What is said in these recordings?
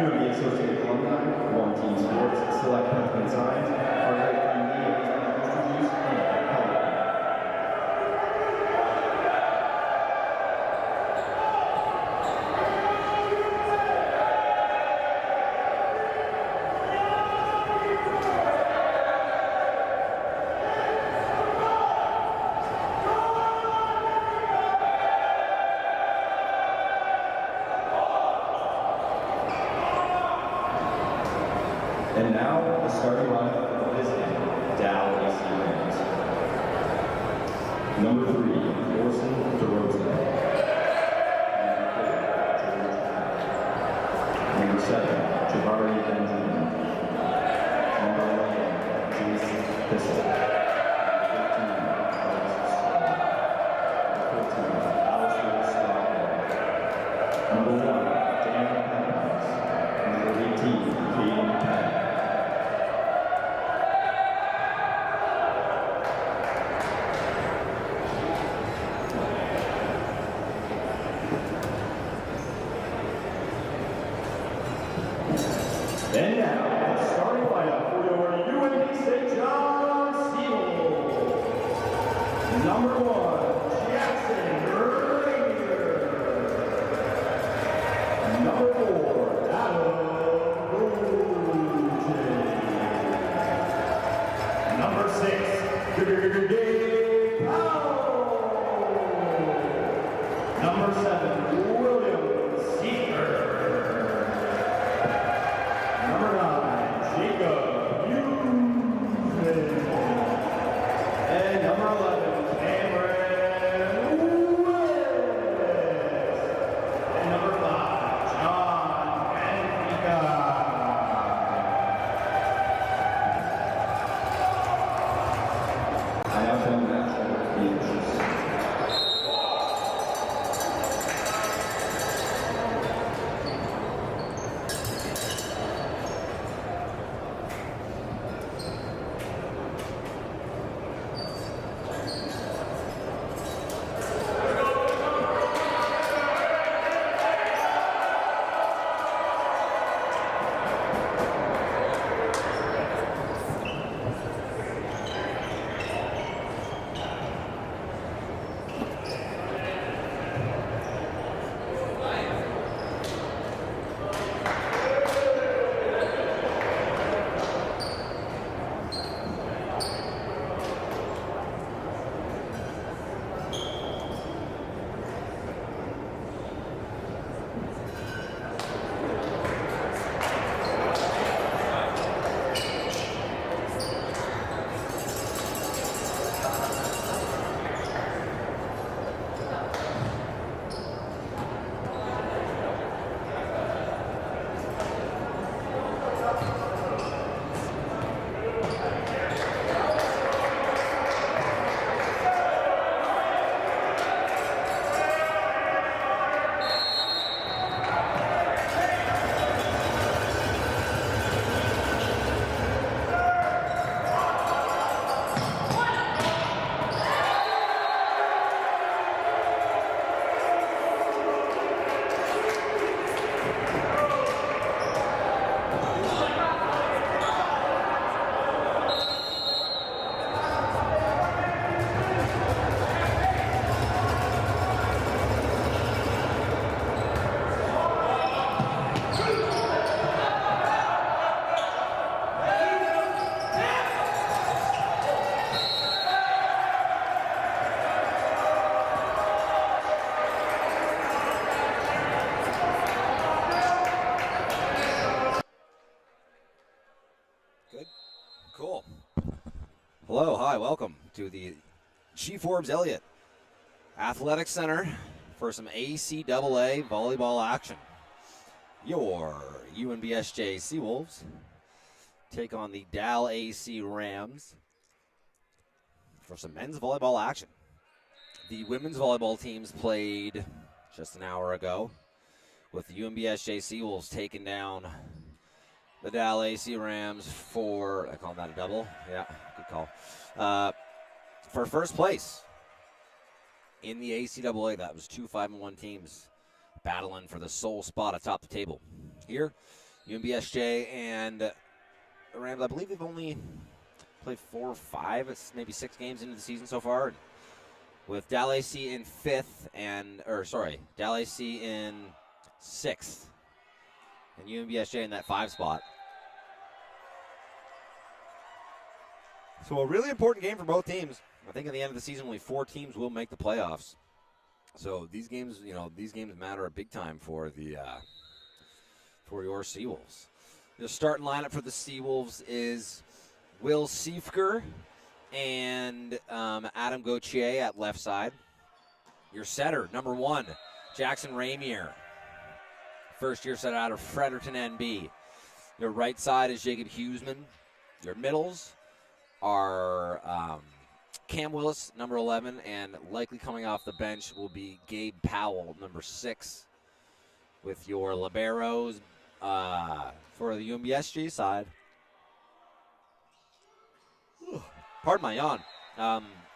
UNB Associated Alumni, One Team Sports, Select Princeton Signs, our great friend Lee is going to introduce and color. And now, the starting lineup of this game, DAL AC Rams. Number 3, Orson DeRosa. Number 7, Jabari Benjamin. Number 11, Jason Bissell. Number 15, Alex Scott. Number 14, Alistair Scott. Number 1, Dan Penhouse. Number 18, Caden Penn. And now, the starting lineup for your UNBSJ Seawolves. Number 1, Jackson Rainier. Number 4, Adam Boutin. Number 6, Gabe Powell. Number 7, William Seaver. Number 9, Jacob Hughes. And number 11, Cameron Willis. And number 5, John Benfica. I now turn the match over to the inches. Cool. Hello, hi, welcome to the Chief Forbes Elliott Athletic Center for some ACAA volleyball action. Your UNBSJ Seawolves take on the DAL AC Rams for some men's volleyball action. The women's volleyball teams played just an hour ago, with the UNBSJ Seawolves taking down the DAL AC Rams for, I call that a double. Yeah, good call. For first place in the ACAA. That was two 5-1 teams battling for the sole spot atop the table. Here, UNBSJ and the Rams, I believe they've only played 4 or 5, it's maybe 6 games into the season so far. With DAL AC in 5th DAL AC in 6th, and UNBSJ in that 5 spot. So a really important game for both teams. I think at the end of the season, only 4 teams will make the playoffs. So these games, these games matter a big time for the for your Seawolves. The starting lineup for the Seawolves is Will Siefker and Adam Gauthier at left side. Your setter, number 1, Jackson Ramier. First-year setter out of Fredericton, NB. Your right side is Jacob Huseman. Your middles are Cam Willis, number 11, and likely coming off the bench will be Gabe Powell, number 6. With your liberos for the UNBSG side. Pardon my yawn.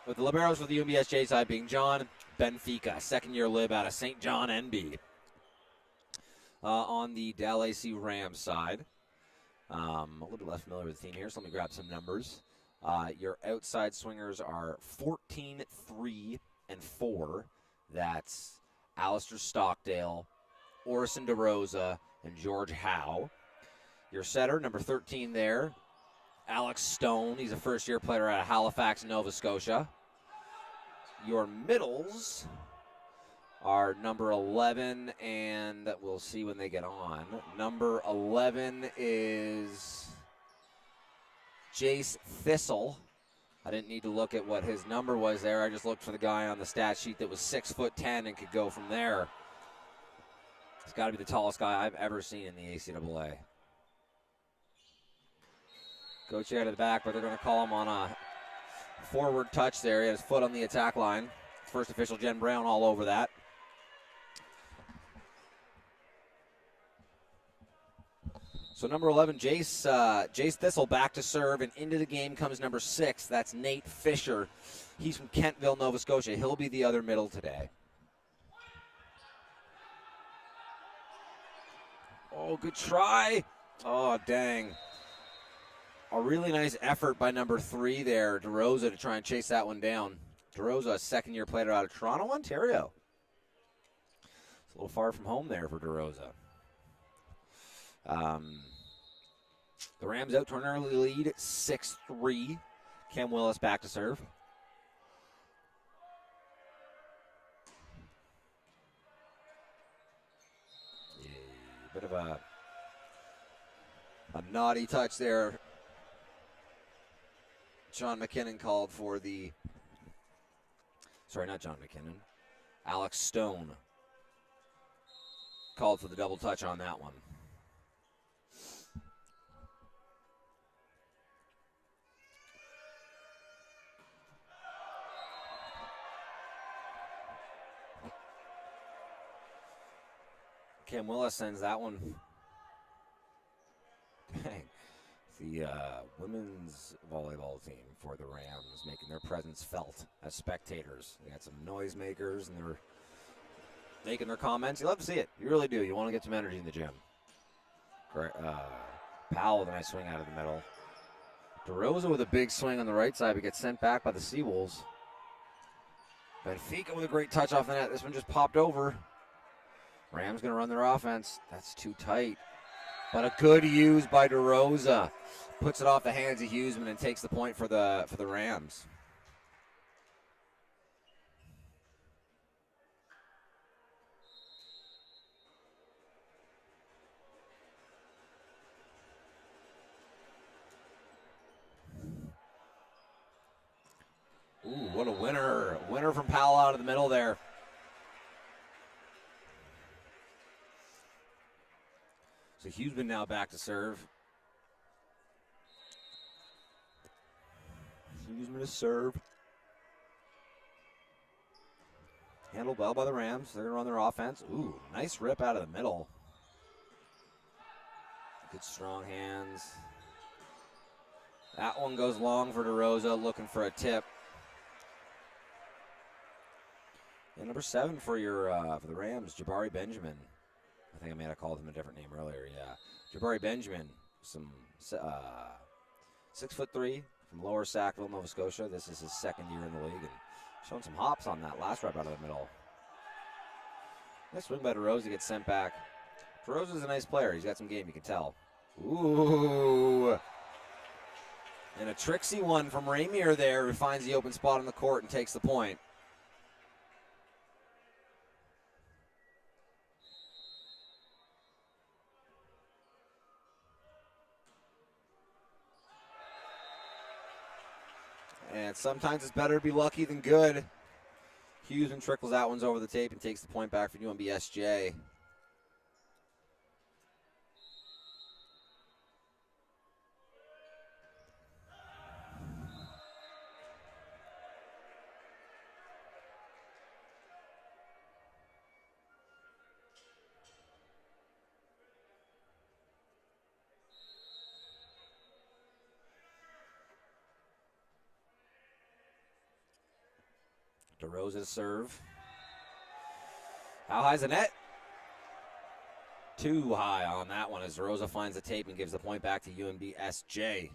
With the liberos for the UNBSJ side being John Benfica, second-year lib out of St. John, NB. On the DAL AC Rams side, a little bit less familiar with the team here, so let me grab some numbers. Your outside swingers are 14, 3, and 4. That's Alistair Stockdale, Orison DeRosa, and George Howe. Your setter, number 13 there, Alex Stone. He's a first-year player out of Halifax, Nova Scotia. Your middles are number 11, and we'll see when they get on. Number 11 is Jace Thistle. I didn't need to look at what his number was there. I just looked for the guy on the stat sheet that was 6'10" and could go from there. He's got to be the tallest guy I've ever seen in the ACAA. Gauthier to the back, but they're going to call him on a forward touch there. He had his foot on the attack line. First official, Jen Brown, all over that. So number 11, Jace Thistle back to serve, and into the game comes number 6. That's Nate Fisher. He's from Kentville, Nova Scotia. He'll be the other middle today. Oh, good try. Oh, dang. A really nice effort by number 3 there, DeRosa, to try and chase that one down. DeRosa, a second-year player out of Toronto, Ontario. It's a little far from home there for DeRosa. The Rams out to an early lead, 6-3. Cam Willis back to serve. A bit of a naughty touch there. Sean McKinnon called for the, sorry, not John McKinnon, Alex Stone called for the double touch on that one. Cam Willis sends that one. Dang. The women's volleyball team for the Rams making their presence felt as spectators. They got some noisemakers, and they're making their comments. You love to see it. You really do. You want to get some energy in the gym. Powell with a nice swing out of the middle. DeRosa with a big swing on the right side, but gets sent back by the Seawolves. Benfica with a great touch off the net. This one just popped over. Rams going to run their offense. That's too tight. But a good use by DeRosa. Puts it off the hands of Huseman and takes the point for the Rams. Ooh, what a winner. Winner from Powell out of the middle there. So Huseman now back to serve. Huseman to serve. Handled well by the Rams. They're going to run their offense. Ooh, nice rip out of the middle. Good strong hands. That one goes long for DeRosa, looking for a tip. And number 7 for the Rams, Jabari Benjamin. I think I may have called him a different name earlier, yeah. Jabari Benjamin, some 6'3" from Lower Sackville, Nova Scotia. This is his second year in the league and showing some hops on that last rep out of the middle. Nice swing by DeRosa, gets sent back. DeRosa's a nice player. He's got some game, you can tell. Ooh. And a tricksy one from Ramier there, who finds the open spot on the court and takes the point. And sometimes it's better to be lucky than good. Hughesman trickles that one's over the tape and takes the point back for UNBSJ. DeRosa serve. How high's the net? Too high on that one as DeRosa finds the tape and gives the point back to UNBSJ.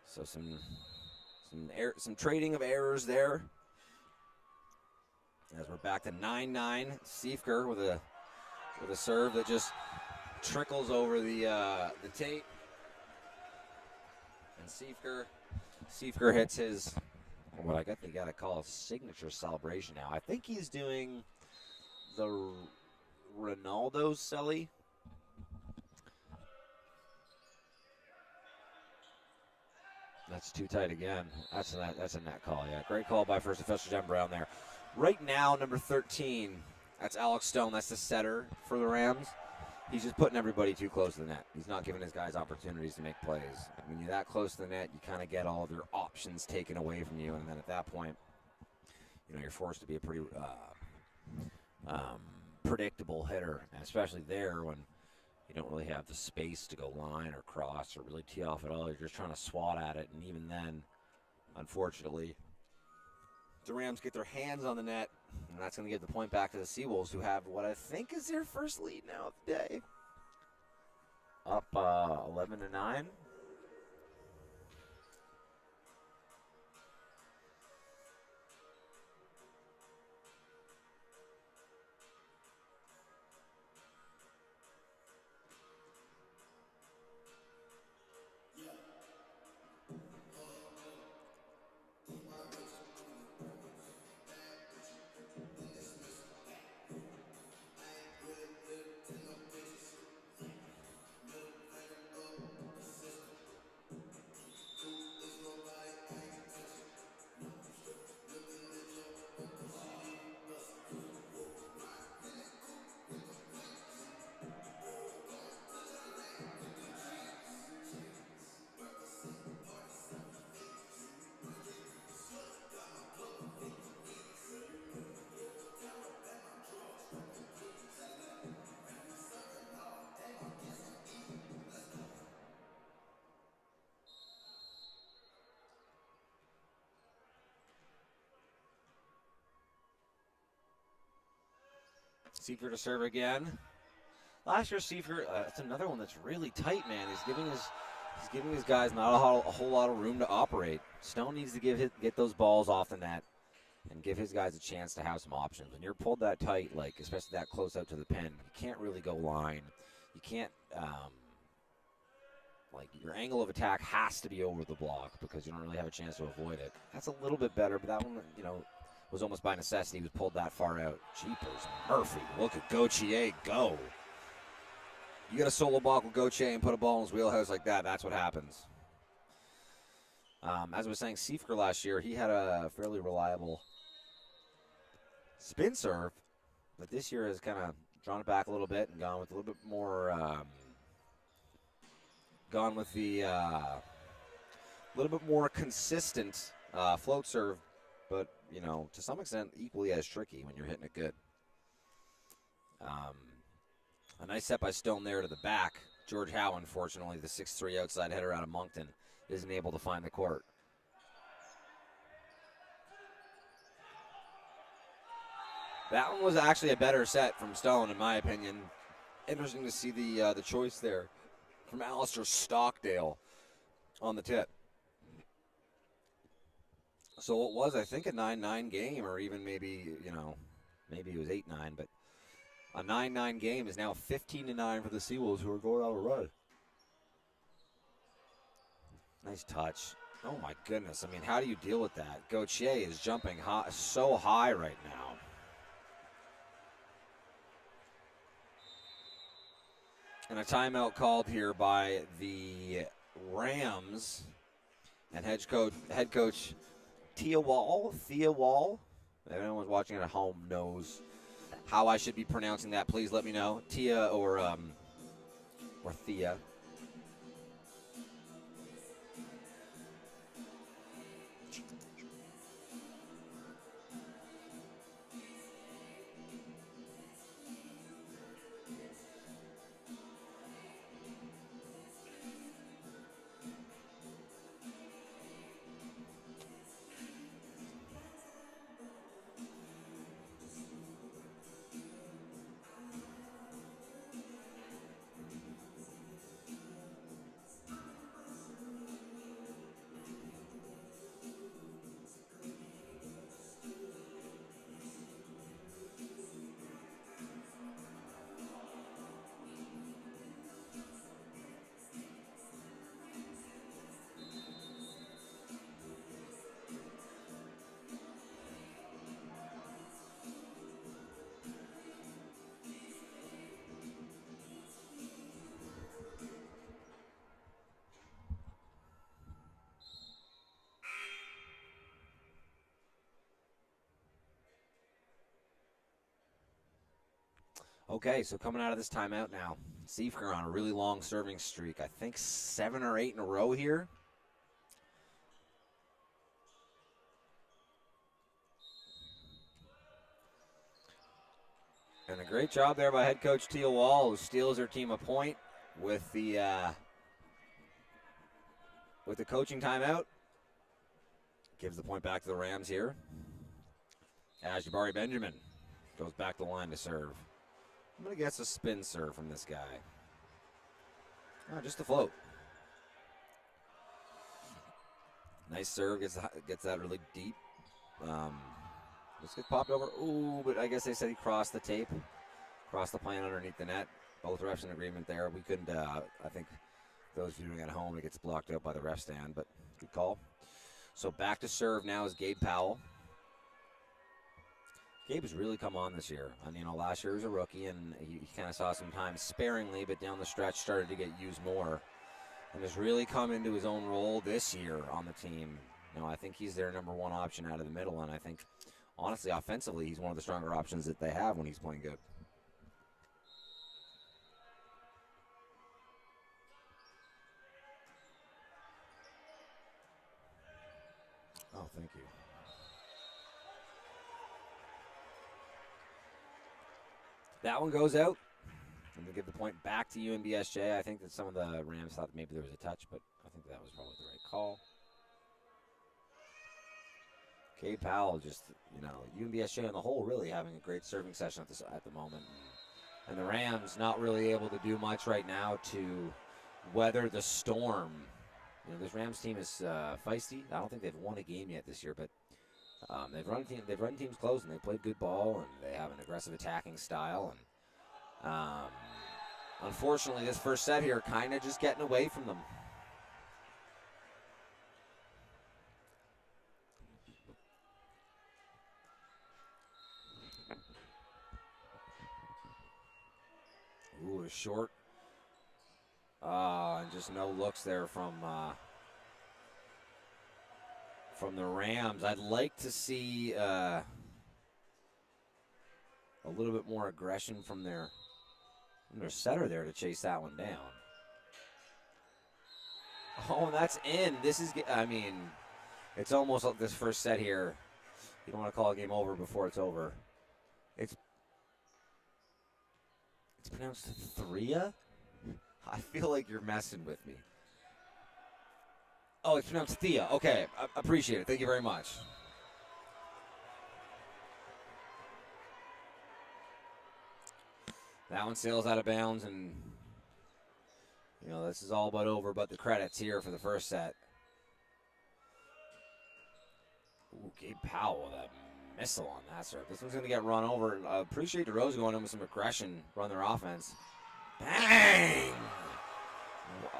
So some trading of errors there. As we're back to 9-9. Siefker with a serve that just trickles over the tape. And Siefker hits his, what I guess they got to call a signature celebration now. I think he's doing the Ronaldo celly. That's too tight again. That's a net call, yeah. Great call by first official Jen Brown there. Right now, number 13, that's Alex Stone. That's the setter for the Rams. He's just putting everybody too close to the net. He's not giving his guys opportunities to make plays. When you're that close to the net, you kind of get all of your options taken away from you, and then at that point, you're forced to be a pretty predictable hitter, and especially there when you don't really have the space to go line or cross or really tee off at all. You're just trying to swat at it, and even then, unfortunately, the Rams get their hands on the net, and that's going to give the point back to the Seawolves, who have what I think is their first lead now of the day. Up 11-9. Siefker to serve again. Last year, Siefker, that's another one that's really tight, man. He's giving his guys not a whole lot of room to operate. Stone needs to get those balls off the net and give his guys a chance to have some options. When you're pulled that tight, like especially that close out to the pin, you can't really go line. You can't, your angle of attack has to be over the block because you don't really have a chance to avoid it. That's a little bit better, but that one, was almost by necessity. He was pulled that far out. Jeepers Murphy. Look at Gauthier go. You get a solo block with Gauthier and put a ball in his wheelhouse like that, that's what happens. As I was saying, Siefker last year, he had a fairly reliable spin serve, but this year has kind of drawn it back a little bit and gone with a little bit more, little bit more consistent float serve, but to some extent, equally as tricky when you're hitting it good. A nice set by Stone there to the back. George Howe, unfortunately, the 6'3" outside hitter out of Moncton, isn't able to find the court. That one was actually a better set from Stone, in my opinion. Interesting to see the choice there from Alistair Stockdale on the tip. So it was, I think, a 9-9 game, or even maybe, maybe it was 8-9, but a 9-9 game is now 15-9 for the Seawolves, who are going on a run. Nice touch. Oh, my goodness. I mean, how do you deal with that? Gauthier is jumping so high right now. And a timeout called here by the Rams. And head coach Thea Wall. If anyone's watching at home knows how I should be pronouncing that, please let me know. Tia or Thea. Okay, so coming out of this timeout now, Seifker on a really long serving streak. I think 7 or 8 in a row here. And a great job there by head coach Tia Wall, who steals her team a point with the coaching timeout. Gives the point back to the Rams here. As Jabari Benjamin goes back to the line to serve. I'm going to guess a spin serve from this guy. Oh, just a float. Nice serve, gets that really deep. Just gets popped over. Ooh, but I guess they said he crossed the tape. Crossed the plane underneath the net. Both refs in agreement there. We couldn't, I think those viewing at home, it gets blocked out by the ref stand, but good call. So back to serve now is Gabe Powell. Gabe has really come on this year. I mean, last year he was a rookie, and he kind of saw some time sparingly, but down the stretch started to get used more. And has really come into his own role this year on the team. I think he's their number one option out of the middle, and I think, honestly, offensively, he's one of the stronger options that they have when he's playing good. Oh, thank you. That one goes out. I'm going to give the point back to UNBSJ. I think that some of the Rams thought maybe there was a touch, but I think that was probably the right call. Gabe Powell just, UNBSJ on the whole really having a great serving session at the moment. And the Rams not really able to do much right now to weather the storm. This Rams team is feisty. I don't think they've won a game yet this year, but they've run teams close, and they played good ball, and they have an aggressive attacking style. And unfortunately, this first set here kind of just getting away from them. Ooh, a short. And just no looks there from the Rams. I'd like to see a little bit more aggression from their setter there to chase that one down. Oh, and that's in. It's almost like this first set here. You don't want to call a game over before it's over. It's pronounced Threa? I feel like you're messing with me. Oh, it's pronounced Thea. Okay, I appreciate it. Thank you very much. That one sails out of bounds, and this is all but over, but the credits here for the first set. Ooh, Gabe Powell with a missile on that serve. This one's going to get run over. Appreciate DeRose going in with some aggression, run their offense. Bang!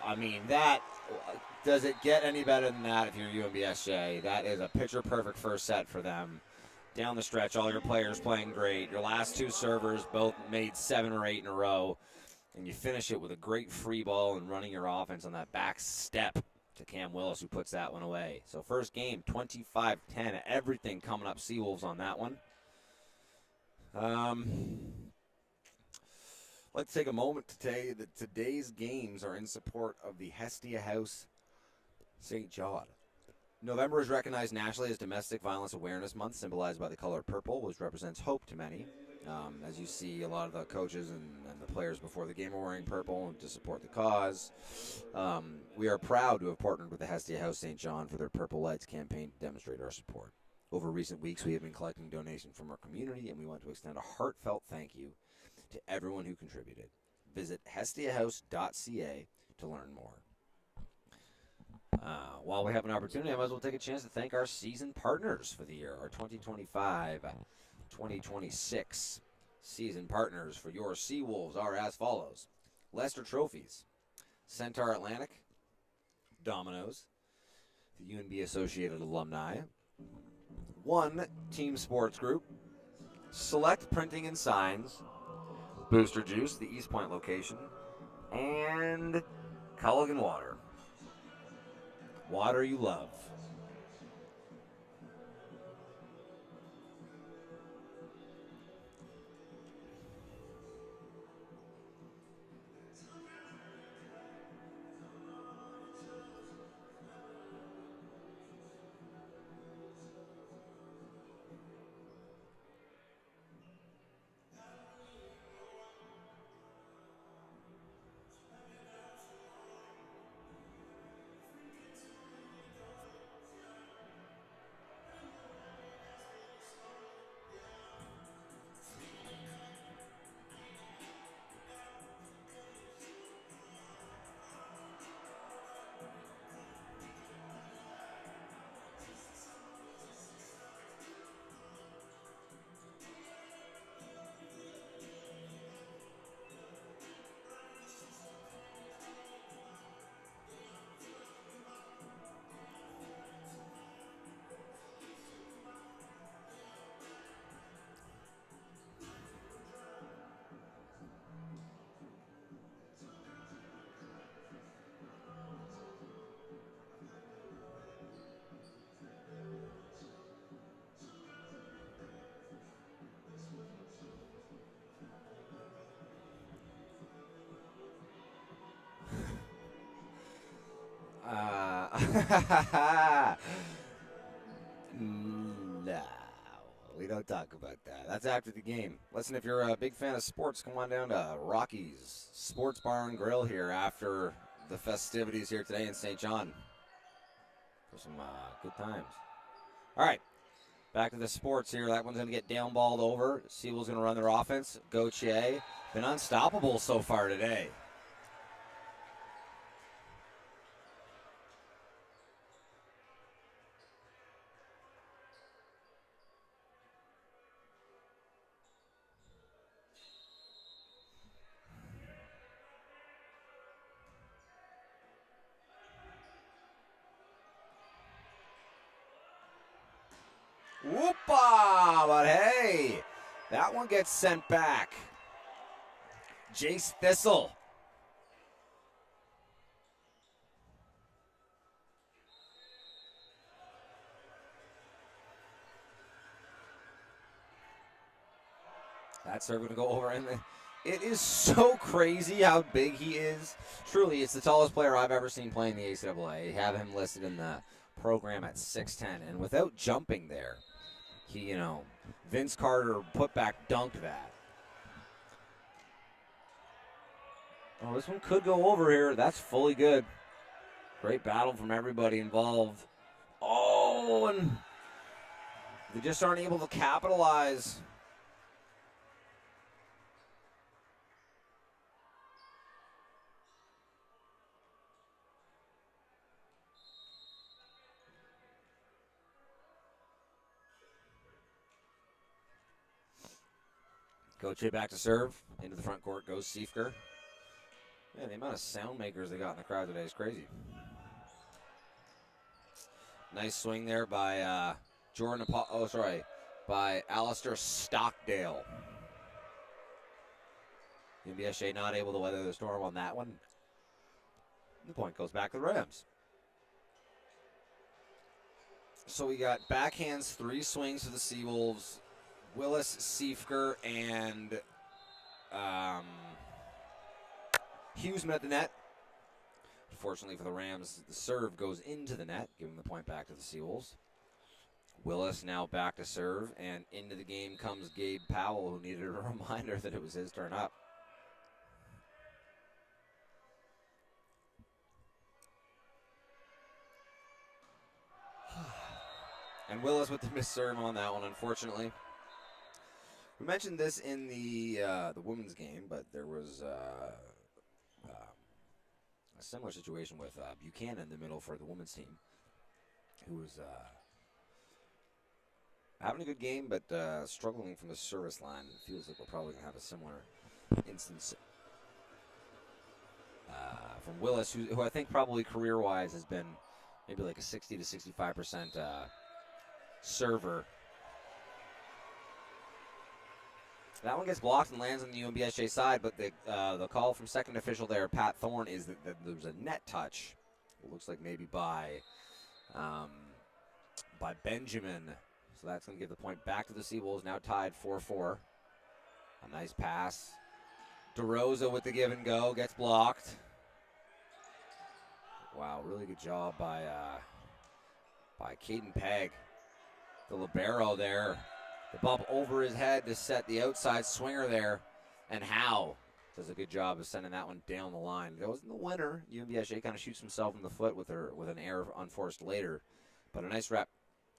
I mean, does it get any better than that if you're UNBSJ? That is a picture-perfect first set for them. Down the stretch, all your players playing great. Your last two servers both made 7 or 8 in a row. And you finish it with a great free ball and running your offense on that back step to Cam Willis, who puts that one away. So first game, 25-10. Everything coming up Seawolves on that one. Let's take a moment to tell you that today's games are in support of the Hestia House St. John. November is recognized nationally as Domestic Violence Awareness Month, symbolized by the color purple, which represents hope to many. As you see, a lot of the coaches and the players before the game are wearing purple to support the cause. We are proud to have partnered with the Hestia House St. John for their Purple Lights campaign to demonstrate our support. Over recent weeks, we have been collecting donations from our community, and we want to extend a heartfelt thank you to everyone who contributed. Visit hestiahouse.ca to learn more. While we have an opportunity, I might as well take a chance to thank our season partners for the year, our 2025-2026 season partners for your Seawolves are as follows: Lester Trophies, Centaur Atlantic, Domino's, the UNB Associated Alumni, One Team Sports Group, Select Printing and Signs, Booster Juice, the East Point location, and Culligan Water. Water you love. No, we don't talk about that. That's after the game. Listen, if you're a big fan of sports, come on down to Rocky's Sports Bar and Grill here after the festivities here today in St. John for some good times. All right, back to the sports here. That one's going to get downballed over. Seawolves going to run their offense. Gauthier been unstoppable so far today. Whoopa! But hey, that one gets sent back. Jace Thistle. That serve going to go over, and it is so crazy how big he is. Truly, it's the tallest player I've ever seen playing the ACAA. You have him listed in the program at 6'10", and without jumping there, he, Vince Carter putback dunked that. Oh, this one could go over here. That's fully good. Great battle from everybody involved. Oh, and they just aren't able to capitalize. Goche back to serve. Into the front court goes Siefker. Yeah, the amount of sound makers they got in the crowd today is crazy. Nice swing there by by Alistair Stockdale. UNBSJ not able to weather the storm on that one. The point goes back to the Rams. So we got backhands, 3 swings for the Seawolves. Willis, Siefker, and Hughesman at the net. Unfortunately for the Rams, the serve goes into the net, giving the point back to the Seawolves. Willis now back to serve, and into the game comes Gabe Powell, who needed a reminder that it was his turn up. And Willis with the missed serve on that one, unfortunately. We mentioned this in the women's game, but there was a similar situation with Buchanan in the middle for the women's team, who was having a good game, but struggling from the service line. It feels like we're probably going to have a similar instance from Willis, who I think probably career-wise has been maybe like a 60 to 65% server. That one gets blocked and lands on the UNBSJ side, but the call from second official there, Pat Thorne, is that there was a net touch. It looks like maybe by Benjamin. So that's going to give the point back to the Seawolves, now tied 4-4. A nice pass. DeRosa with the give and go, gets blocked. Wow, really good job by Caden Pegg. The libero there. The bump over his head to set the outside swinger there. And Howe does a good job of sending that one down the line. It wasn't the winner. UNBSJ kind of shoots himself in the foot with an error unforced later. But a nice rep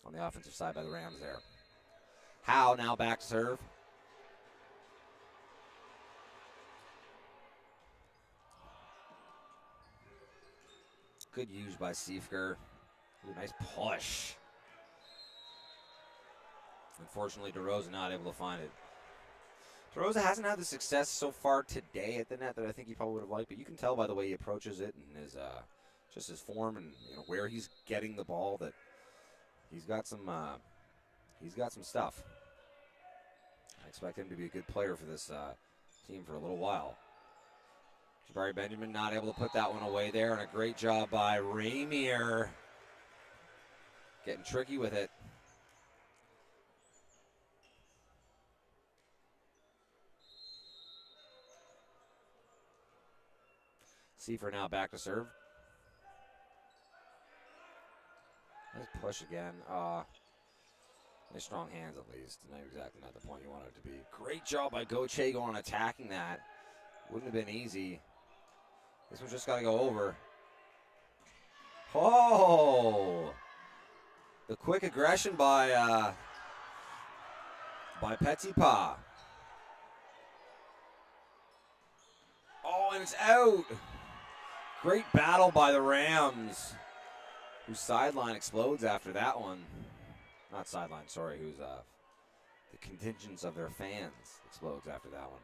on the offensive side by the Rams there. Howe now back to serve. Good use by Siefker. Ooh, nice push. Unfortunately, DeRosa not able to find it. DeRosa hasn't had the success so far today at the net that I think he probably would have liked, but you can tell by the way he approaches it and his form and where he's getting the ball that he's got some stuff. I expect him to be a good player for this team for a little while. Jabari Benjamin not able to put that one away there, and a great job by Ramier getting tricky with it. Seifer now back to serve. Nice push again. Nice strong hands at least. Not the point you want it to be. Great job by Goche going attacking that. Wouldn't have been easy. This one's just got to go over. Oh! The quick aggression by Petipa. Oh, and it's out. Great battle by the Rams, whose sideline explodes after that one. Not sideline, sorry, whose the contingents of their fans explodes after that one.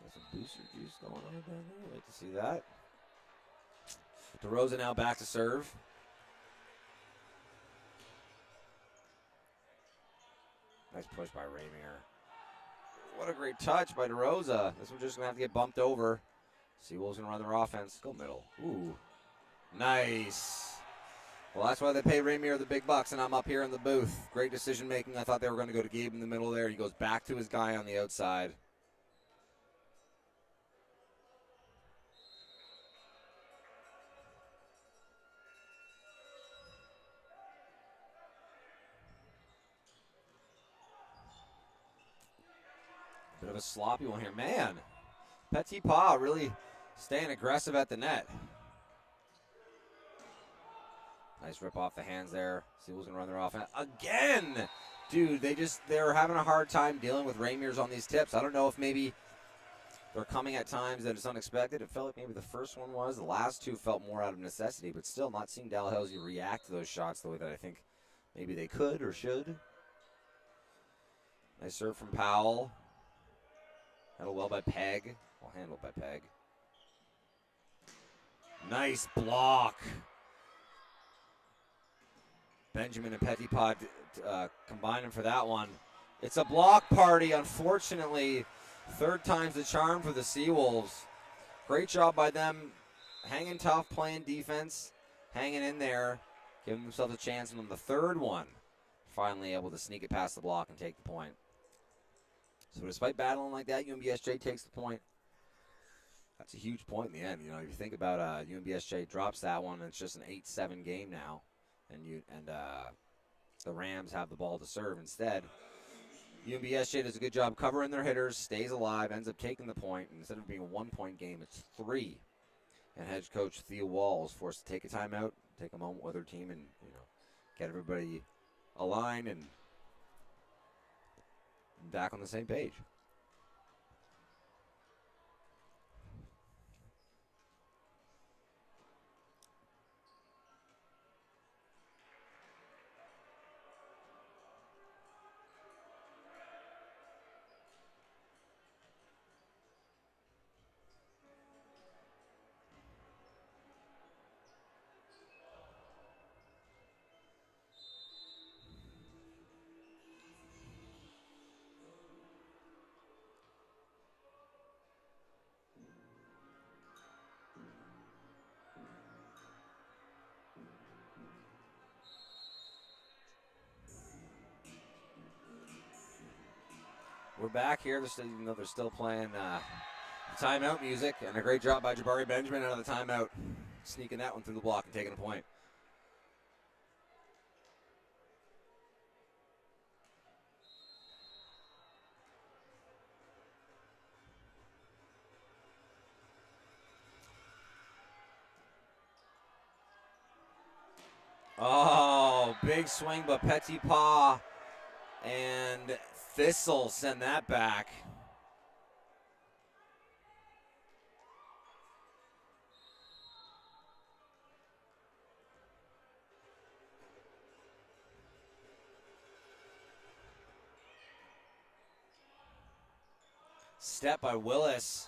There's some booster juice going on down there. I'd like to see that. DeRosa now back to serve. Nice push by Ramier. What a great touch by DeRosa. This one's just going to have to get bumped over. Seawolves going to run their offense. Go middle. Ooh. Nice. Well, that's why they pay Ramier the big bucks, and I'm up here in the booth. Great decision making. I thought they were going to go to Gabe in the middle there. He goes back to his guy on the outside. Bit of a sloppy one here. Man, Petipa really staying aggressive at the net. Nice rip off the hands there. Seawolves gonna run their offense again. Dude, they're having a hard time dealing with Ramier's on these tips. I don't know if maybe they're coming at times that it's unexpected. It felt like maybe the first one was. The last two felt more out of necessity, but still not seeing Dalhousie react to those shots the way that I think maybe they could or should. Nice serve from Powell. Handled well by Peg. Well handled by Peg. Nice block. Benjamin and Petitpas combining for that one. It's a block party, unfortunately. Third time's the charm for the Seawolves. Great job by them, hanging tough, playing defense, hanging in there, giving themselves a chance. And on the third one, finally able to sneak it past the block and take the point. So despite battling like that, UNBSJ takes the point. That's a huge point in the end. You know, if you think about UNBSJ drops that one, and it's just an 8-7 game now, and the Rams have the ball to serve instead. UNBSJ does a good job covering their hitters, stays alive, ends up taking the point. And instead of being a 1-point game, it's 3. And head coach Theo Wall is forced to take a timeout, take a moment with her team, and get everybody aligned and back on the same page. We're back here. They're still playing timeout music, and a great job by Jabari Benjamin out of the timeout, sneaking that one through the block and taking a point. Oh, big swing, but Petitpas and Thistle send that back. Step by Willis,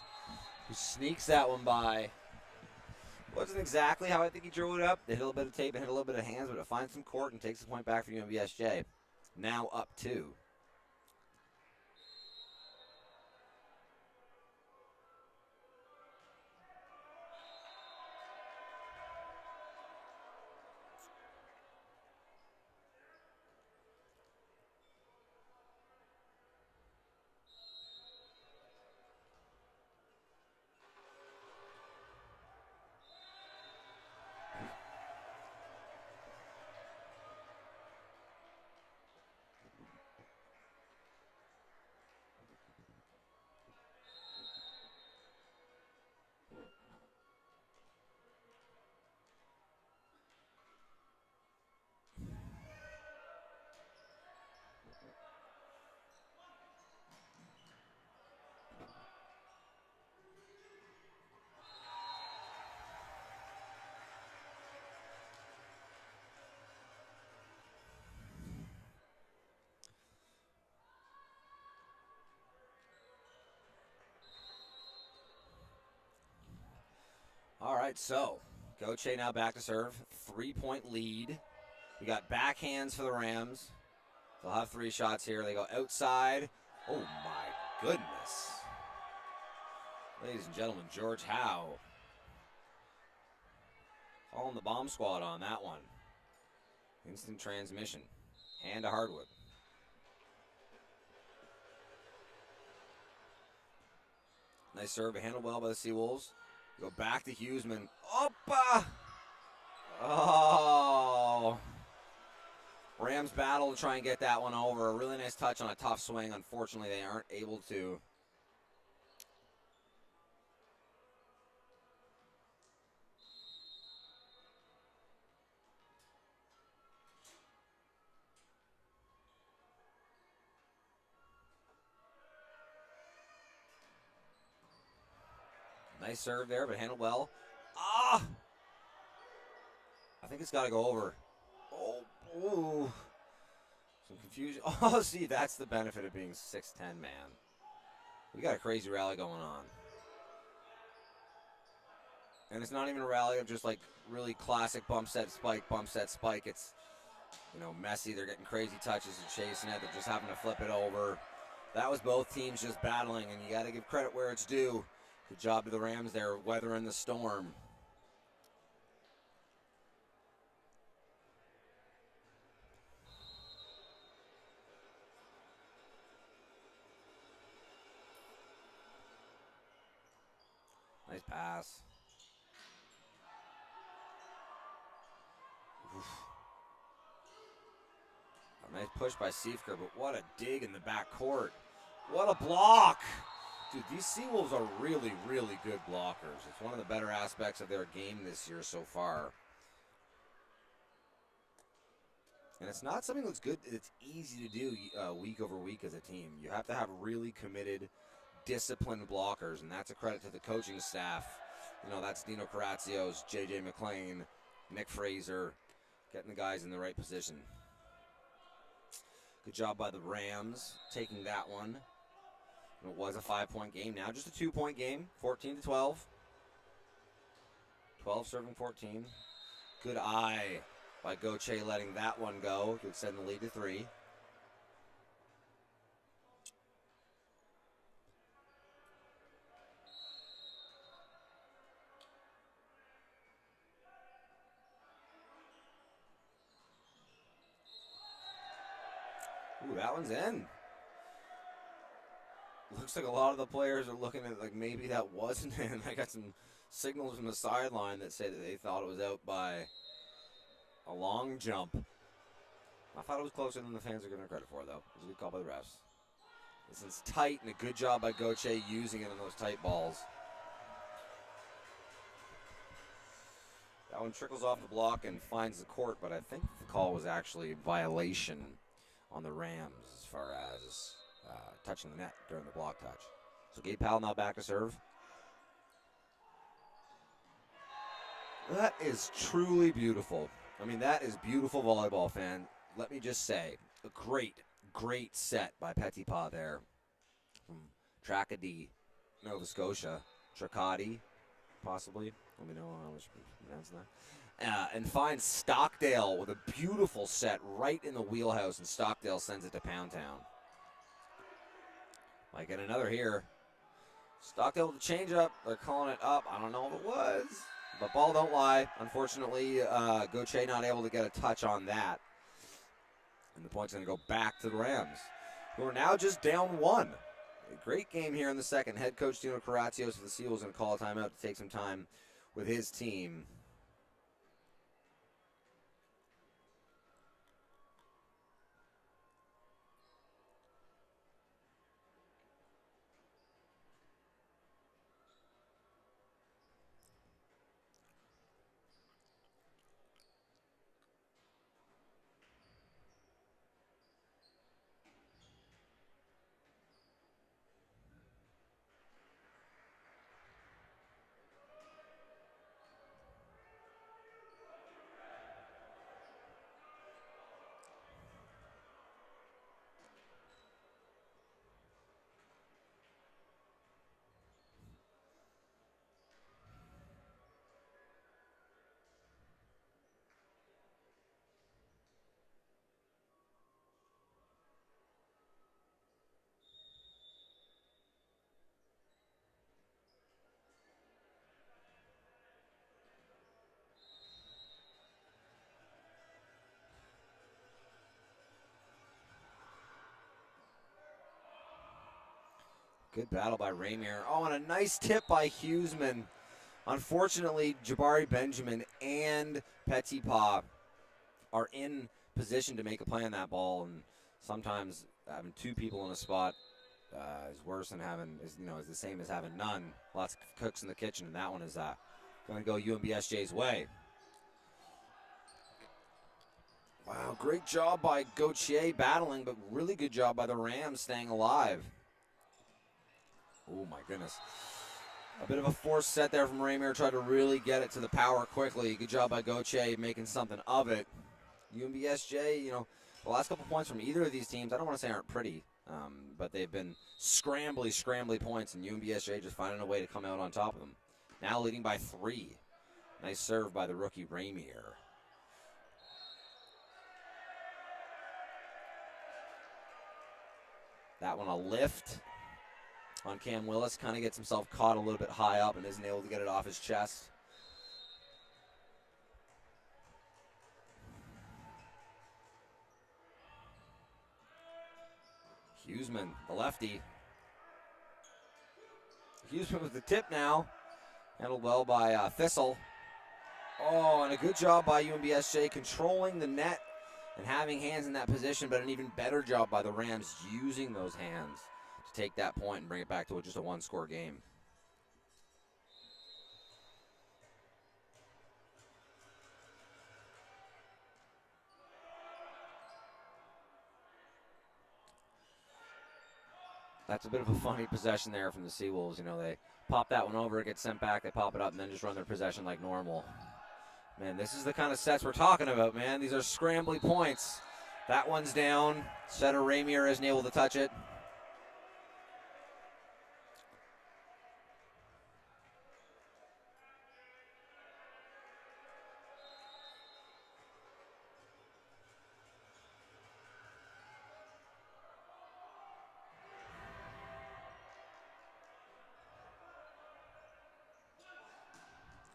who sneaks that one by. Wasn't exactly how I think he drew it up. They hit a little bit of tape and hit a little bit of hands, but it finds some court and takes the point back for UNBSJ. Now up 2. All right, so Goche now back to serve. 3-point lead. We got backhands for the Rams. They'll have 3 shots here. They go outside. Oh, my goodness. Ladies and gentlemen, George Howe calling the bomb squad on that one. Instant transmission. Hand to Hardwood. Nice serve, handled well by the Seawolves. Go back to Hughesman. Oppa! Oh! Rams battle to try and get that one over. A really nice touch on a tough swing. Unfortunately, they aren't able to. Nice serve there, but handled well. Ah! I think it's got to go over. Oh, ooh. Some confusion. Oh, see, that's the benefit of being 6'10", man. We got a crazy rally going on. And it's not even a rally of just like really classic bump set spike, bump set spike. It's, messy. They're getting crazy touches and chasing it. They're just having to flip it over. That was both teams just battling, and you got to give credit where it's due. Good job to the Rams there, weathering the storm. Nice pass. Oof. A nice push by Siefker, but what a dig in the back court. What a block. Dude, these Seawolves are really, really good blockers. It's one of the better aspects of their game this year so far. And it's not something that's good. It's easy to do week over week as a team. You have to have really committed, disciplined blockers, and that's a credit to the coaching staff. That's Dino Corazios, J.J. McClain, Nick Fraser, getting the guys in the right position. Good job by the Rams taking that one. It was a 5-point game. Now just a 2-point game, 14-12. 12 serving 14. Good eye by Gauthier letting that one go to extend the lead to 3. Ooh, that one's in. Looks like a lot of the players are looking at like maybe that wasn't in. I got some signals from the sideline that say that they thought it was out by a long jump. I thought it was closer than the fans are giving it credit for, though. It was a good call by the refs. This is tight, and a good job by Gauthier using it on those tight balls. That one trickles off the block and finds the court, but I think the call was actually a violation on the Rams as far as touching the net during the block touch. So Gabe Powell now back to serve. That is truly beautiful. I mean, that is beautiful volleyball, fan. Let me just say, a great, great set by Petipa there from Tracadie, Nova Scotia. Tracadie, possibly. Let me know how I was pronouncing that. And finds Stockdale with a beautiful set right in the wheelhouse, and Stockdale sends it to Pound Town. Might get another here. Stockdale with the change up. They're calling it up. I don't know if it was. But ball don't lie. Unfortunately, Gauthier not able to get a touch on that. And the point's going to go back to the Rams, who are now just down 1. A great game here in the second. Head coach Dino Corazios of the Seals going to call a timeout to take some time with his team. Good battle by Ramier. Oh, and a nice tip by Hughesman. Unfortunately, Jabari Benjamin and Petipa are in position to make a play on that ball, and sometimes having 2 people in a spot is worse than is the same as having none. Lots of cooks in the kitchen, and that one is going to go UNBSJ's way. Wow, great job by Gauthier battling, but really good job by the Rams staying alive. Oh, my goodness. A bit of a forced set there from Ramier. Tried to really get it to the power quickly. Good job by Gauthier making something of it. UNBSJ, The last couple points from either of these teams, I don't want to say aren't pretty, but they've been scrambly points, and UNBSJ just finding a way to come out on top of them. Now leading by 3. Nice serve by the rookie Ramier. That one a lift on Cam Willis. Kind of gets himself caught a little bit high up and isn't able to get it off his chest. Huseman, the lefty. Huseman with the tip now. Handled well by Thistle. Oh, and a good job by UNBSJ controlling the net and having hands in that position, but an even better job by the Rams using those hands to take that point and bring it back to just a one-score game. That's a bit of a funny possession there from the Seawolves. You know, they pop that one over, it gets sent back, they pop it up, and then just run their possession like normal. Man, this is the kind of sets we're talking about, man. These are scrambly points. That one's down. Setter Ramier isn't able to touch it.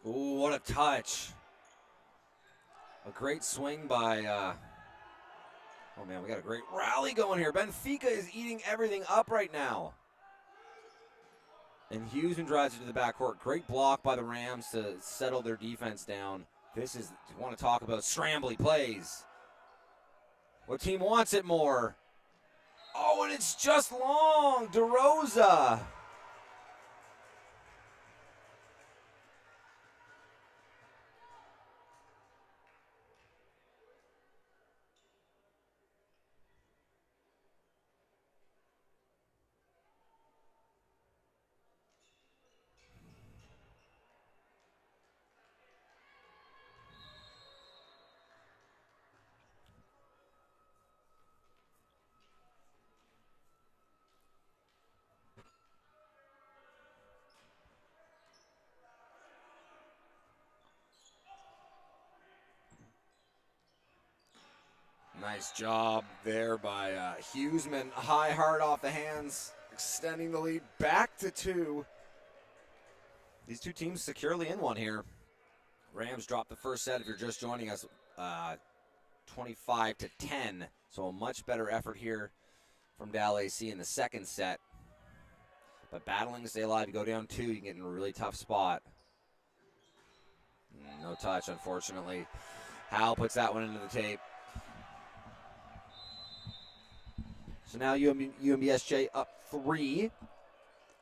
Ooh, what a touch. A great swing by, oh man, we got a great rally going here. Benfica is eating everything up right now. And Huseman drives it to the backcourt. Great block by the Rams to settle their defense down. This is, you want to talk about scrambly plays. What team wants it more? Oh, and it's just long. DeRosa. Nice job there by Huseman. High hard off the hands, extending the lead back to 2. These two teams securely in one here. Rams dropped the first set, if you're just joining us, 25-10. So a much better effort here from DAL AC in the second set. But battling to stay alive, you go down 2, you can get in a really tough spot. No touch, unfortunately. Hal puts that one into the tape. So now UNBSJ up 3,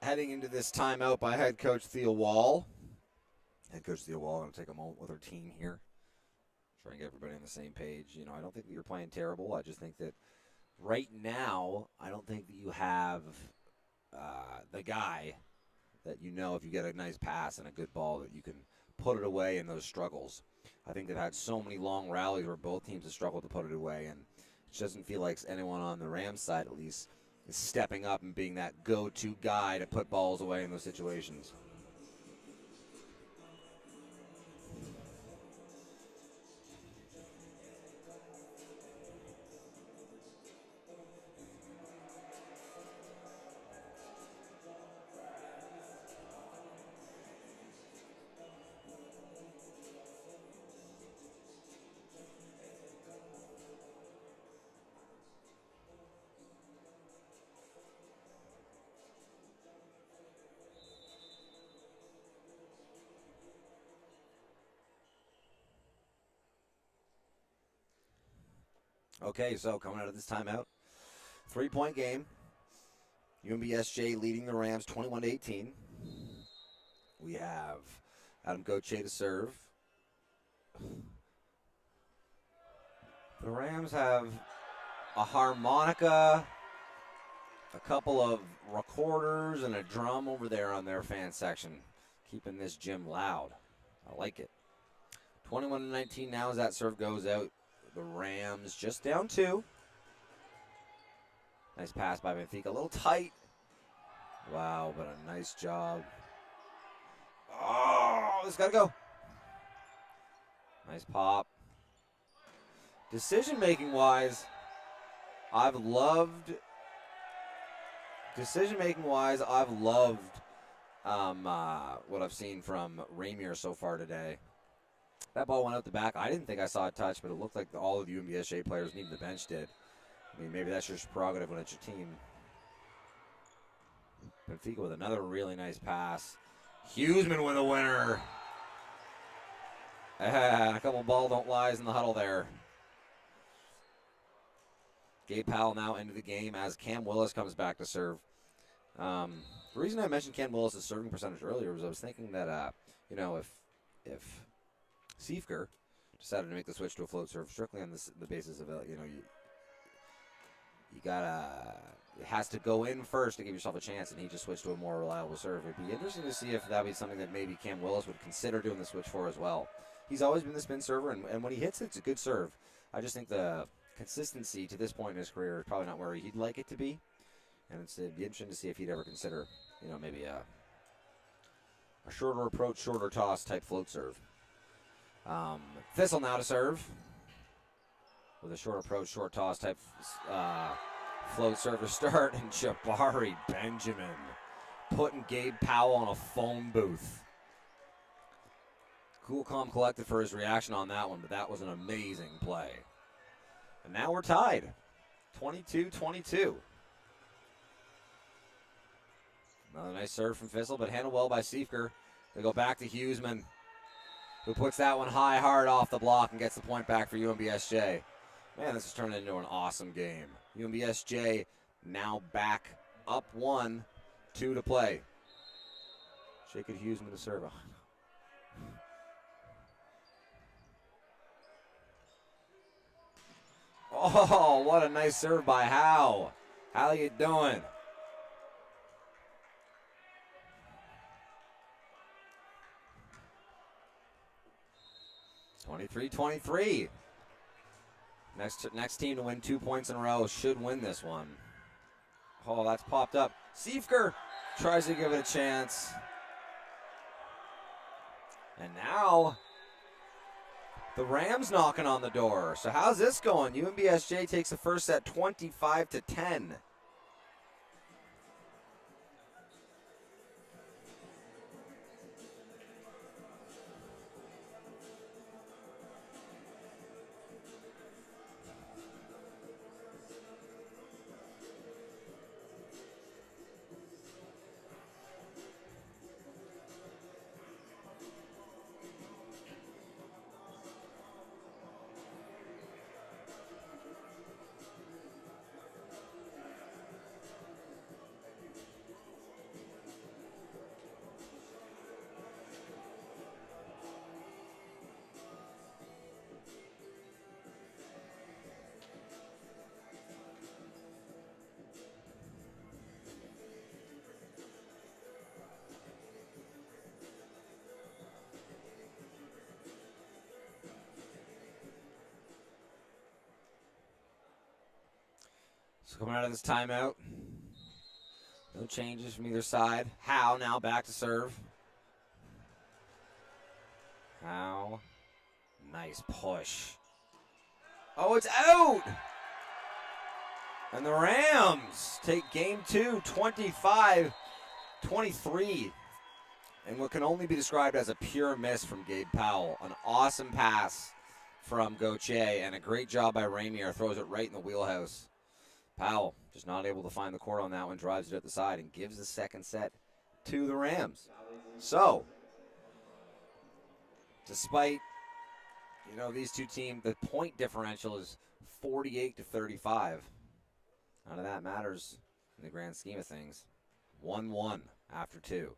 heading into this timeout by head coach Theo Wall. Head coach Theo Wall going to take a moment with our team here. Try and get everybody on the same page. You know, I don't think that you're playing terrible. I just think that right now, I don't think that you have the guy that you know if you get a nice pass and a good ball that you can put it away in those struggles. I think they've had so many long rallies where both teams have struggled to put it away, and it doesn't feel like anyone on the Rams side, at least, is stepping up and being that go-to guy to put balls away in those situations. Okay, so coming out of this timeout, 3-point game. UNBSJ leading the Rams 21-18. We have Adam Gauthier to serve. The Rams have a harmonica, a couple of recorders, and a drum over there on their fan section, keeping this gym loud. I like it. 21-19 now as that serve goes out. The Rams just down 2. Nice pass by Benfica. A little tight. Wow, but a nice job. Oh, it's got to go. Nice pop. Decision-making wise, I've loved what I've seen from Rainier so far today. That ball went out the back. I didn't think I saw a touch, but it looked like all of the UNBSJ players, even the bench, did. I mean, maybe that's your prerogative when it's your team. Benfica with another really nice pass. Huseman with a winner. And a couple ball don't lies in the huddle there. Gabe Powell now into the game as Cam Willis comes back to serve. The reason I mentioned Cam Willis' serving percentage earlier was I was thinking that, if Siefker decided to make the switch to a float serve strictly on the basis of, you gotta, it has to go in first to give yourself a chance, and he just switched to a more reliable serve. It'd be interesting to see if that would be something that maybe Cam Willis would consider doing the switch for as well. He's always been the spin server, and when he hits it, it's a good serve. I just think the consistency to this point in his career is probably not where he'd like it to be, and it'd be interesting to see if he'd ever consider, maybe a shorter approach, shorter toss type float serve. Thistle now to serve with a short approach, short toss type float serve to start, and Jabari Benjamin putting Gabe Powell on a phone booth. Cool, calm, collected for his reaction on that one, but that was an amazing play. And now we're tied, 22-22. Another nice serve from Thistle, but handled well by Siefker. They go back to Huseman, who puts that one high, hard off the block and gets the point back for UNBSJ. Man, this is turning into an awesome game. UNBSJ now back up 1-2 to play. Shake it, Huseman to serve. Oh, what a nice serve by How. How you doing? (23-23). Next team to win 2 points in a row should win this one. Oh, that's popped up. Siefker tries to give it a chance. And now the Rams knocking on the door. So how's this going? UNBSJ takes the first set 25-10. So coming out of this timeout, no changes from either side. Howe now back to serve. Howe, nice push. Oh, it's out! And the Rams take game 2, 25-23. And what can only be described as a pure miss from Gabe Powell. An awesome pass from Gauthier, and a great job by Rainier. Throws it right in the wheelhouse. Powell just not able to find the court on that one, drives it at the side, and gives the second set to the Rams. So, despite, these two teams, the point differential is 48-35. None of that matters in the grand scheme of things. 1-1 after 2.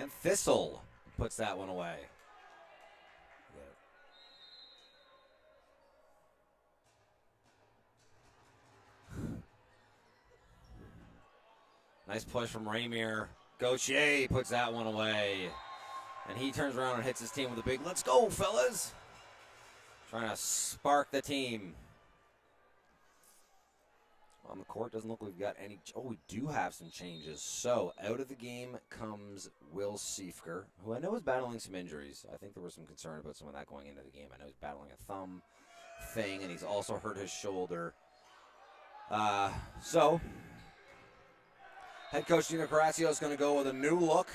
And Thistle puts that one away. Nice push from Rainier. Gauthier puts that one away. And he turns around and hits his team with a big, let's go, fellas. Trying to spark the team. On the court, doesn't look like we've got any. Oh, we do have some changes. So, out of the game comes Will Siefker, who I know is battling some injuries. I think there was some concern about some of that going into the game. I know he's battling a thumb thing, and he's also hurt his shoulder. So, head coach Dino Caraccio is going to go with a new look.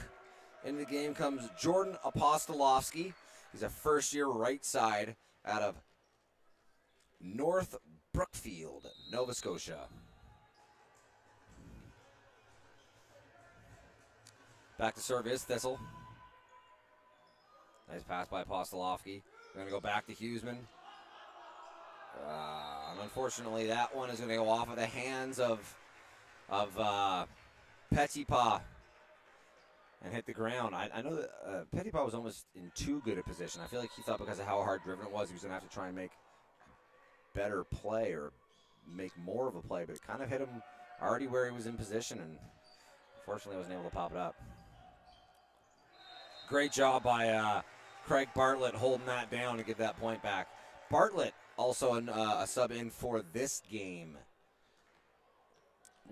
Into the game comes Jordan Apostolovsky. He's a first-year right side out of North Brookfield, Nova Scotia. Back to serve is Thistle. Nice pass by Apostolovsky. We're going to go back to Huseman. And unfortunately, that one is going to go off of the hands of Petipa and hit the ground. I know that Petipa was almost in too good a position. I feel like he thought because of how hard driven it was, he was going to have to try and make better play or make more of a play, but it kind of hit him already where he was in position, and unfortunately wasn't able to pop it up. Great job by Craig Bartlett holding that down to get that point back. Bartlett also a sub in for this game.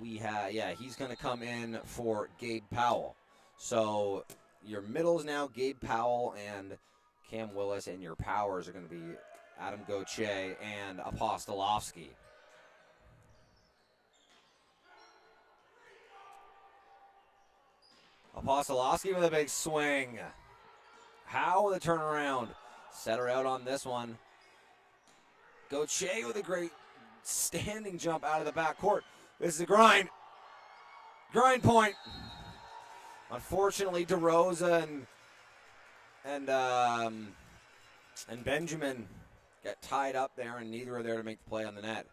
He's going to come in for Gabe Powell. So your middles now, Gabe Powell and Cam Willis, and your powers are going to be Adam Gauthier and Apostolovsky. Apostolovsky with a big swing. How with a turnaround. Set her out on this one. Gauthier with a great standing jump out of the backcourt. This is a grind. Grind point. Unfortunately, DeRosa and Benjamin get tied up there, and neither are there to make the play on the net.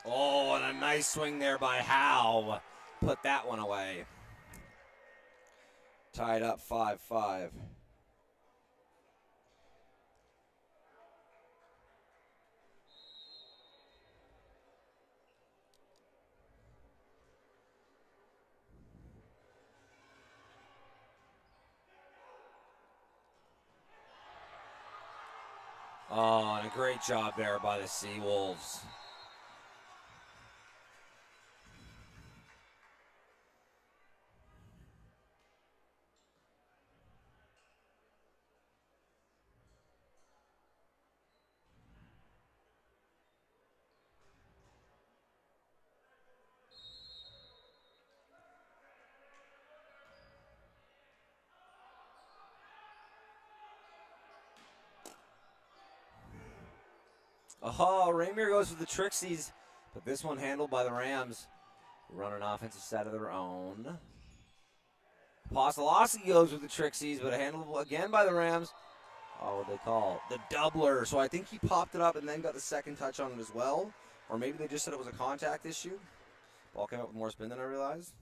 Oh, and a nice swing there by Howe. Put that one away. Tied up 5-5. Oh, and a great job there by the Seawolves. Oh, Rainier goes with the Trixies, but this one handled by the Rams. Run an offensive set of their own. Apostolovsky goes with the Trixies, but handled again by the Rams. Oh, what they call the doubler. So I think he popped it up and then got the second touch on it as well. Or maybe they just said it was a contact issue. Ball came up with more spin than I realized.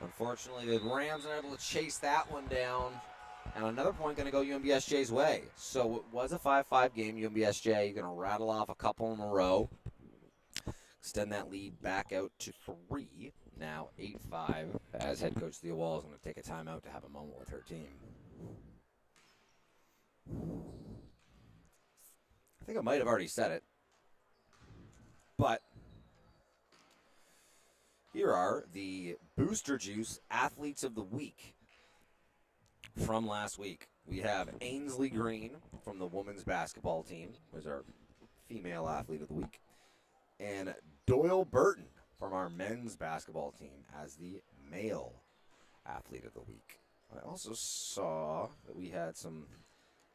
Unfortunately, the Rams are able to chase that one down. And another point going to go UNBSJ's way. So it was a 5-5 game. UNBSJ, you're going to rattle off a couple in a row. Extend that lead back out to 3. Now 8-5 as head coach Thea Wall is going to take a timeout to have a moment with her team. I think I might have already said it. But here are the Booster Juice Athletes of the Week from last week. We have Ainsley Green from the women's basketball team, who's our female athlete of the week. And Doyle Burton from our men's basketball team as the male athlete of the week. I also saw that we had some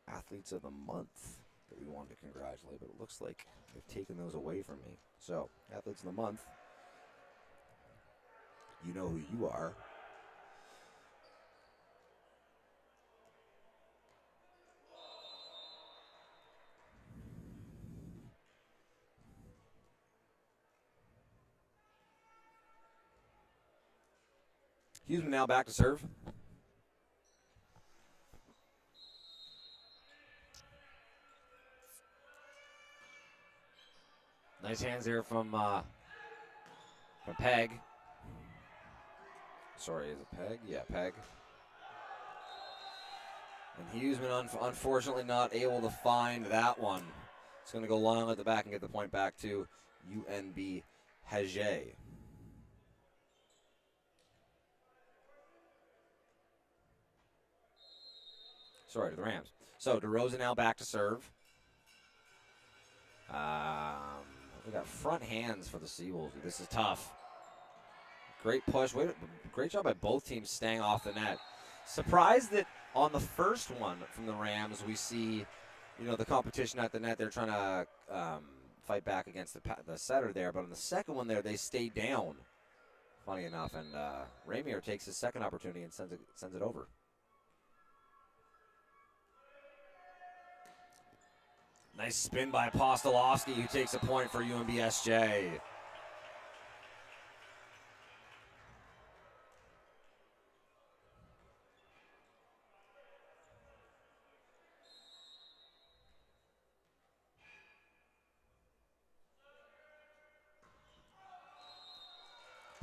athletes of the month that we wanted to congratulate, but it looks like they've taken those away from me. So, athletes of the month, you know who you are. Hughesman now back to serve. Nice hands here from Peg. Sorry, is it Peg? Yeah, Peg. And Hughesman unfortunately not able to find that one. It's going to go long at the back and get the point back to UNBSJ. Sorry, to the Rams. So DeRosa now back to serve. We got front hands for the Seawolves. This is tough. Great push. Great job by both teams staying off the net. Surprised that on the first one from the Rams, we see, the competition at the net. They're trying to fight back against the setter there. But on the second one there, they stayed down, funny enough. And Ramier takes his second opportunity and sends it over. Nice spin by Apostolowski, who takes a point for UNBSJ.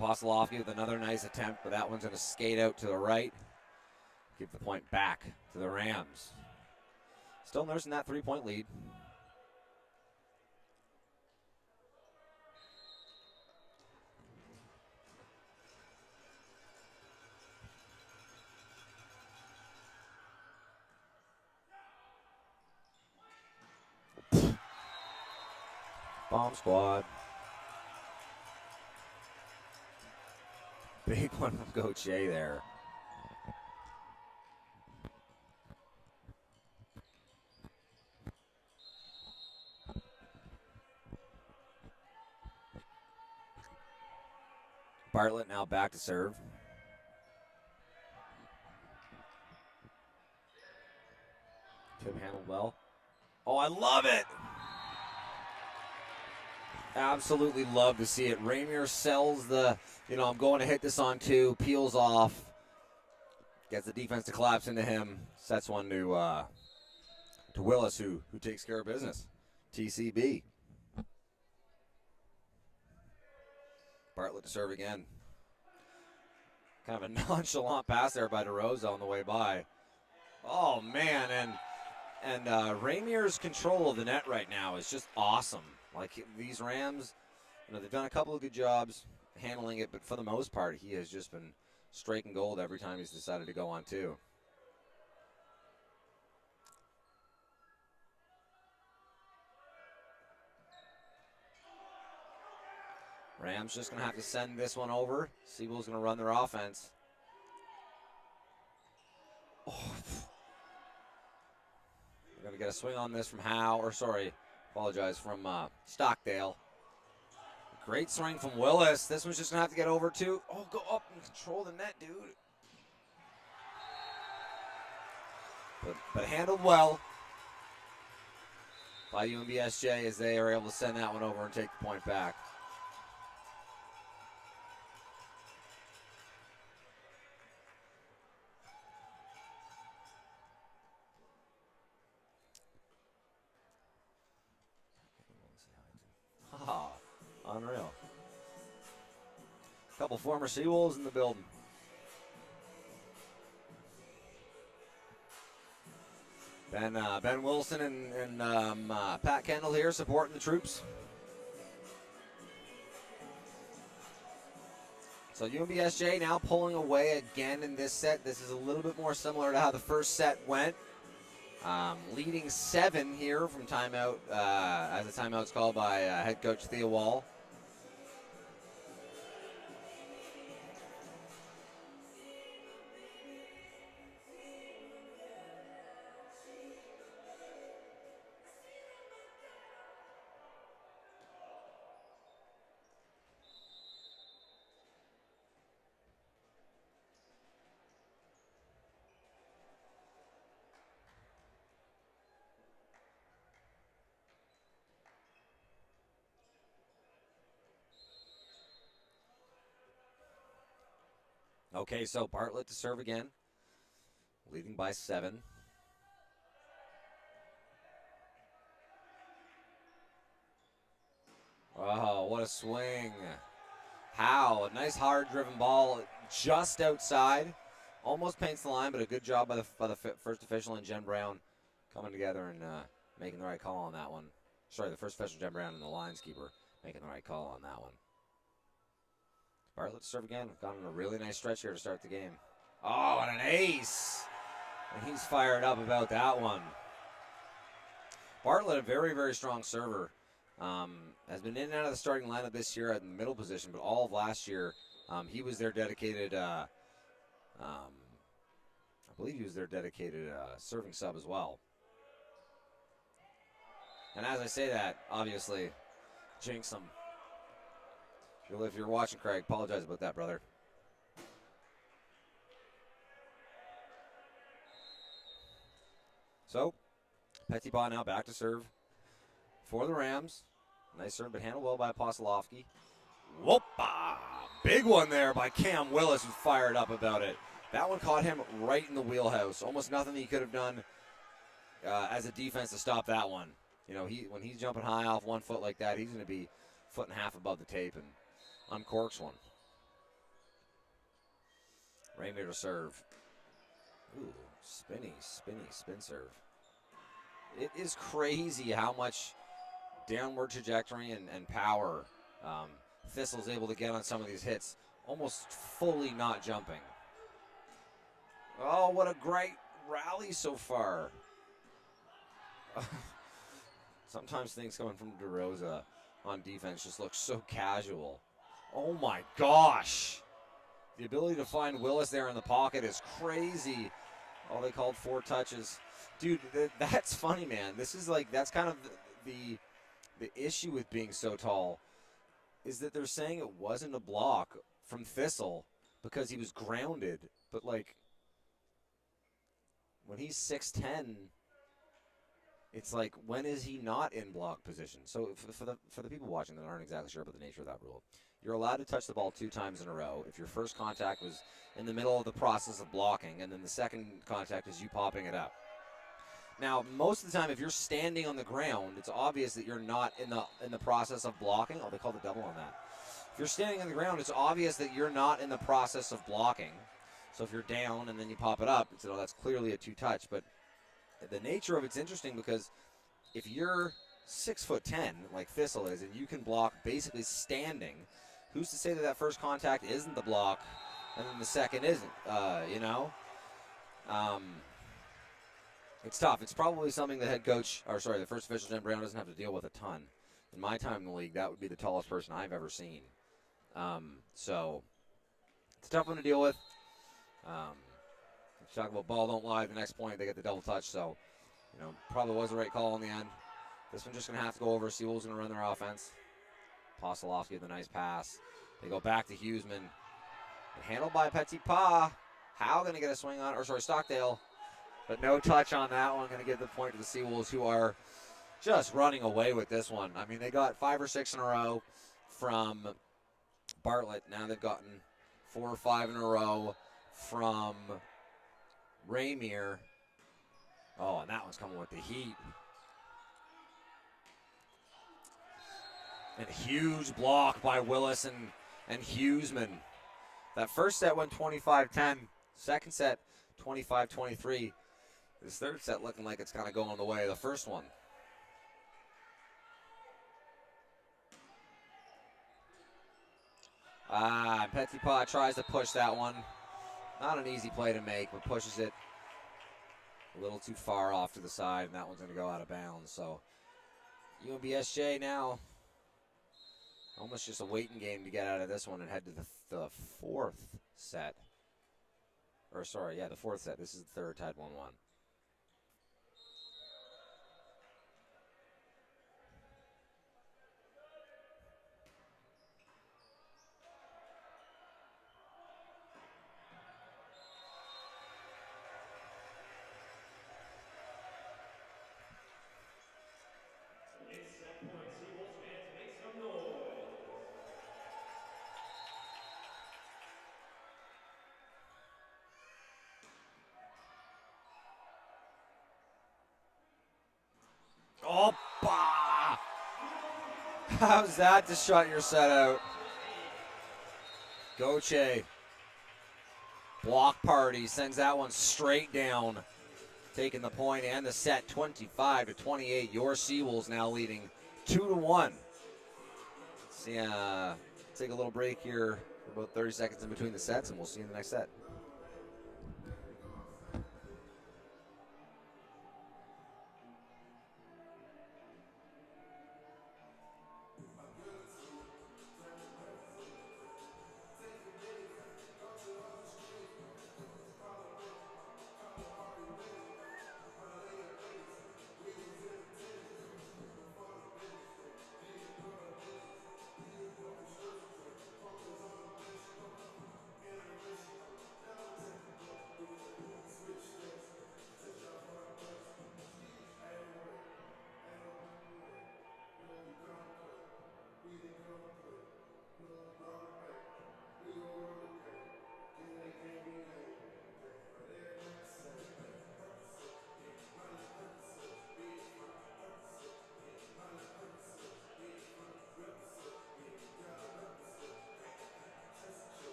Apostolowski with another nice attempt, but that one's going to skate out to the right. Give the point back to the Rams. Still nursing that 3-point lead. Bomb squad. Big one from Coach Jay there. Bartlett now back to serve. Tip handled well. Oh, I love it! Absolutely love to see it. Ramier sells the, I'm going to hit this on two, peels off, gets the defense to collapse into him, sets one to Willis, who takes care of business. TCB. Bartlett to serve again. Kind of a nonchalant pass there by DeRosa on the way by. Oh, man, and Ramier's control of the net right now is just awesome. Like, these Rams, they've done a couple of good jobs handling it, but for the most part, he has just been striking gold every time he's decided to go on two. Rams just going to have to send this one over. Seawolves going to run their offense. Oh. We're going to get a swing on this from from Stockdale. Great swing from Willis. This one's just going to have to get over too. Oh, go up and control the net, dude. But handled well by UNBSJ as they are able to send that one over and take the point back. Unreal. A couple former Seawolves in the building. Ben Wilson and Pat Kendall here supporting the troops. So UNBSJ now pulling away again in this set. This is a little bit more similar to how the first set went. Leading 7 here from timeout, as the timeout's called by head coach Thea Wall. Okay, so Bartlett to serve again, leading by 7. Oh, what a swing. How? A nice hard-driven ball just outside. Almost paints the line, but a good job by the first official and Jen Brown coming together and making the right call on that one. Sorry, the first official, Jen Brown, and the lineskeeper making the right call on that one. Bartlett to serve again. We've got on a really nice stretch here to start the game. Oh, and an ace. And he's fired up about that one. Bartlett, a very, very strong server. Has been in and out of the starting lineup this year at the middle position, but all of last year, he was their dedicated, I believe he was their dedicated serving sub as well. And as I say that, obviously, jinx him. If you're watching, Craig, apologize about that, brother. So, Petipa now back to serve for the Rams. Nice serve, but handled well by Apostolofsky. Whoopa! Big one there by Cam Willis, who's fired up about it. That one caught him right in the wheelhouse. Almost nothing he could have done as a defense to stop that one. You know, when he's jumping high off 1 foot like that, he's going to be 1.5 feet above the tape and uncorks one. Raymer to serve. Ooh, spin serve. It is crazy how much downward trajectory and power Thistle's able to get on some of these hits, almost fully not jumping. Oh, what a great rally so far. Sometimes things coming from DeRosa on defense just look so casual. Oh my gosh. The ability to find Willis there in the pocket is crazy. Oh, they called 4 touches. Dude, that's funny, man. This is like, that's kind of the issue with being so tall, is that they're saying it wasn't a block from Thistle because he was grounded. But like, when he's 6'10", it's like, when is he not in block position? So for the people watching that aren't exactly sure about the nature of that rule, you're allowed to touch the ball 2 times in a row if your first contact was in the middle of the process of blocking, and then the second contact is you popping it up. Now, most of the time, if you're standing on the ground, it's obvious that you're not in the process of blocking. Oh, they called a double on that. If you're standing on the ground, it's obvious that you're not in the process of blocking. So if you're down and then you pop it up, it's, that's clearly a 2-touch. But the nature of it's interesting because if you're 6'10", like Thistle is, and you can block basically standing, who's to say that first contact isn't the block and then the second isn't, you know? It's tough. It's probably something the the first official, Jen Brown, doesn't have to deal with a ton. In my time in the league, that would be the tallest person I've ever seen. So it's a tough one to deal with. Talk about ball don't lie. The next point, they get the double touch. So, probably was the right call in the end. This one's just going to have to go over. Seawolves going to run their offense. Apostolofsky with a nice pass. They go back to Huseman. Handled by Petipa. Howe going to get a swing on, Stockdale. But no touch on that one. Going to give the point to the Seawolves, who are just running away with this one. I mean, they got 5 or 6 in a row from Bartlett. Now they've gotten 4 or 5 in a row from Raymer. Oh, and that one's coming with the heat. And a huge block by Willis and Huseman. That first set went 25-10. Second set, 25-23. This third set looking like it's kind of going the way of the first one. Petipa tries to push that one. Not an easy play to make, but pushes it a little too far off to the side, and that one's going to go out of bounds. So UNBSJ now almost just a waiting game to get out of this one and head to the fourth set. The fourth set. This is the third, tied 1-1. Oh, bah! How's that to shut your set out? Goche. Block party sends that one straight down. Taking the point and the set 25-28. Your Seawolves now leading 2-1. See, take a little break here for about 30 seconds in between the sets, and we'll see you in the next set.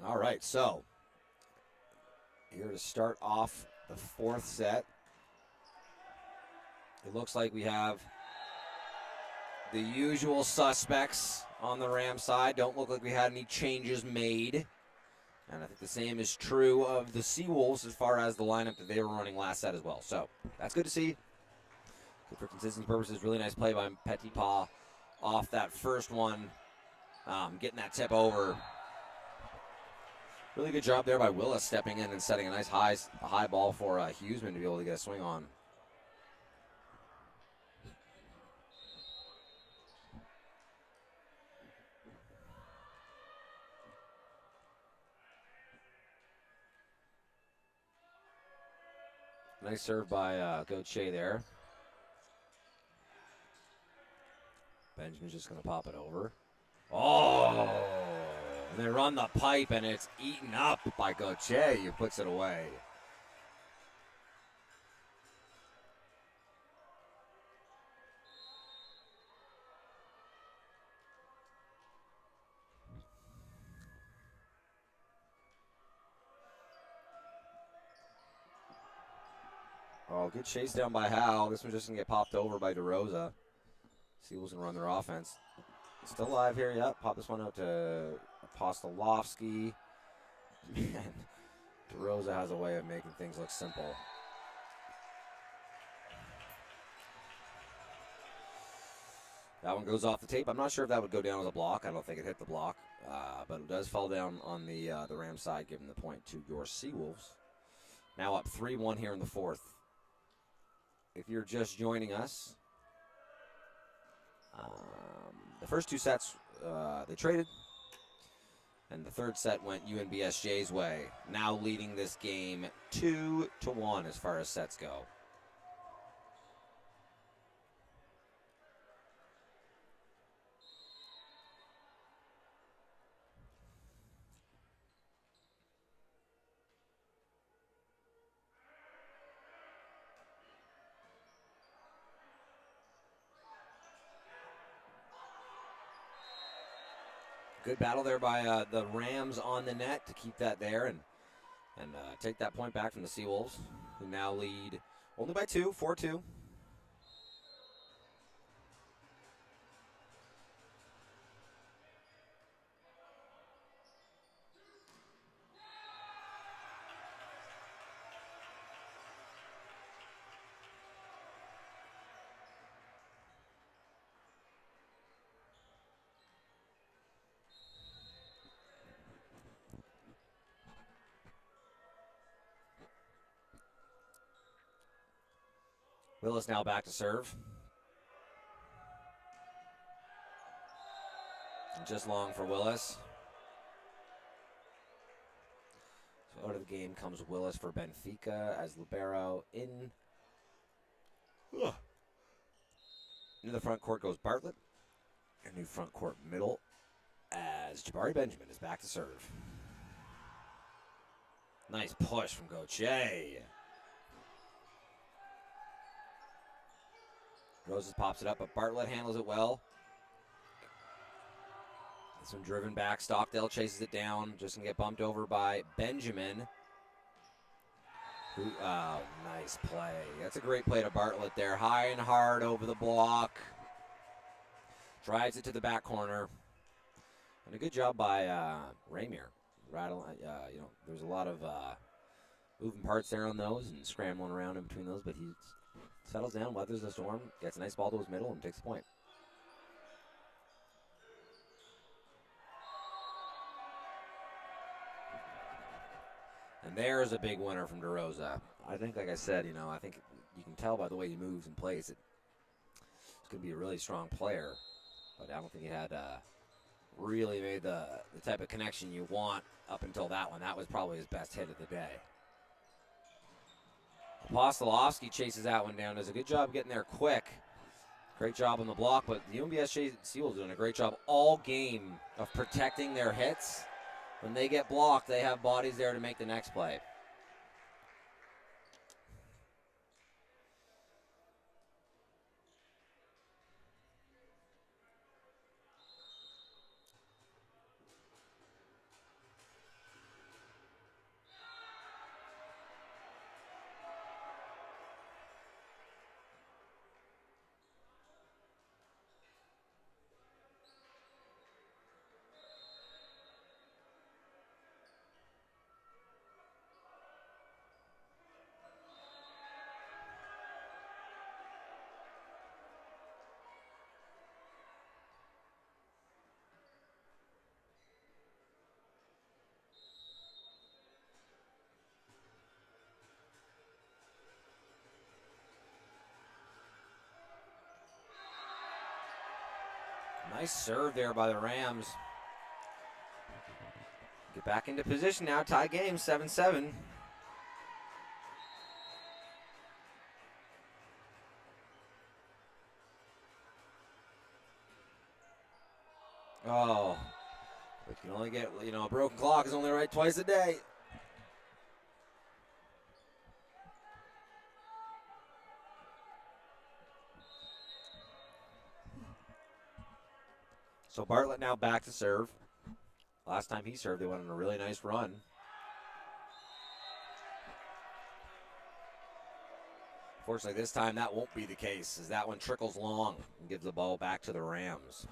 All right, so here to start off the fourth set. It looks like we have the usual suspects on the Ram side. Don't look like we had any changes made. And I think the same is true of the Seawolves as far as the lineup that they were running last set as well. So that's good to see. Good for consistency purposes. Really nice play by Petipa off that first one. Getting that tip over. Really good job there by Willis stepping in and setting a nice high ball for Hughesman to be able to get a swing on. Nice serve by Gauthier there. Benjamin's just going to pop it over. Oh! And they run the pipe, and it's eaten up by Gauthier, who puts it away. Oh, good chase down by Howe. This one's just going to get popped over by DeRosa. Seawolves going to run their offense. Still alive here, yep. Pop this one out to Postolovsky. Man, DeRosa has a way of making things look simple. That one goes off the tape. I'm not sure if that would go down as a block. I don't think it hit the block. But it does fall down on the Rams side, giving the point to your Seawolves. Now up 3-1 here in the fourth. If you're just joining us, the first two sets, they traded. And the third set went UNBSJ's way. Now leading this game 2-1 as far as sets go. Good battle there by the Rams on the net to keep that there and take that point back from the Seawolves, who now lead only by 2, 4-2. Willis now back to serve. Just long for Willis. So out of the game comes Willis for Benfica as libero in. Into the front court goes Bartlett. A new front court middle as Jabari Benjamin is back to serve. Nice push from Gauthier. Roses pops it up, but Bartlett handles it well. This one driven back. Stockdale chases it down. Just going to get bumped over by Benjamin. Nice play. That's a great play to Bartlett there. High and hard over the block. Drives it to the back corner. And a good job by Ramier. There's a lot of moving parts there on those and scrambling around in between those, but he settles down, weathers the storm, gets a nice ball to his middle, and takes the point. And there's a big winner from DeRosa. I think, like I said, I think you can tell by the way he moves and plays that he's going to be a really strong player. But I don't think he had really made the type of connection you want up until that one. That was probably his best hit of the day. Postolovsky chases that one down. Does a good job getting there quick. Great job on the block, but the UNBSJ Seawolves doing a great job all game of protecting their hits. When they get blocked, they have bodies there to make the next play. Nice serve there by the Rams. Get back into position now. Tie game, 7-7. Oh, we can only get, a broken clock is only right twice a day. So Bartlett now back to serve. Last time he served, they went on a really nice run. Fortunately, this time that won't be the case, as that one trickles long and gives the ball back to the Rams.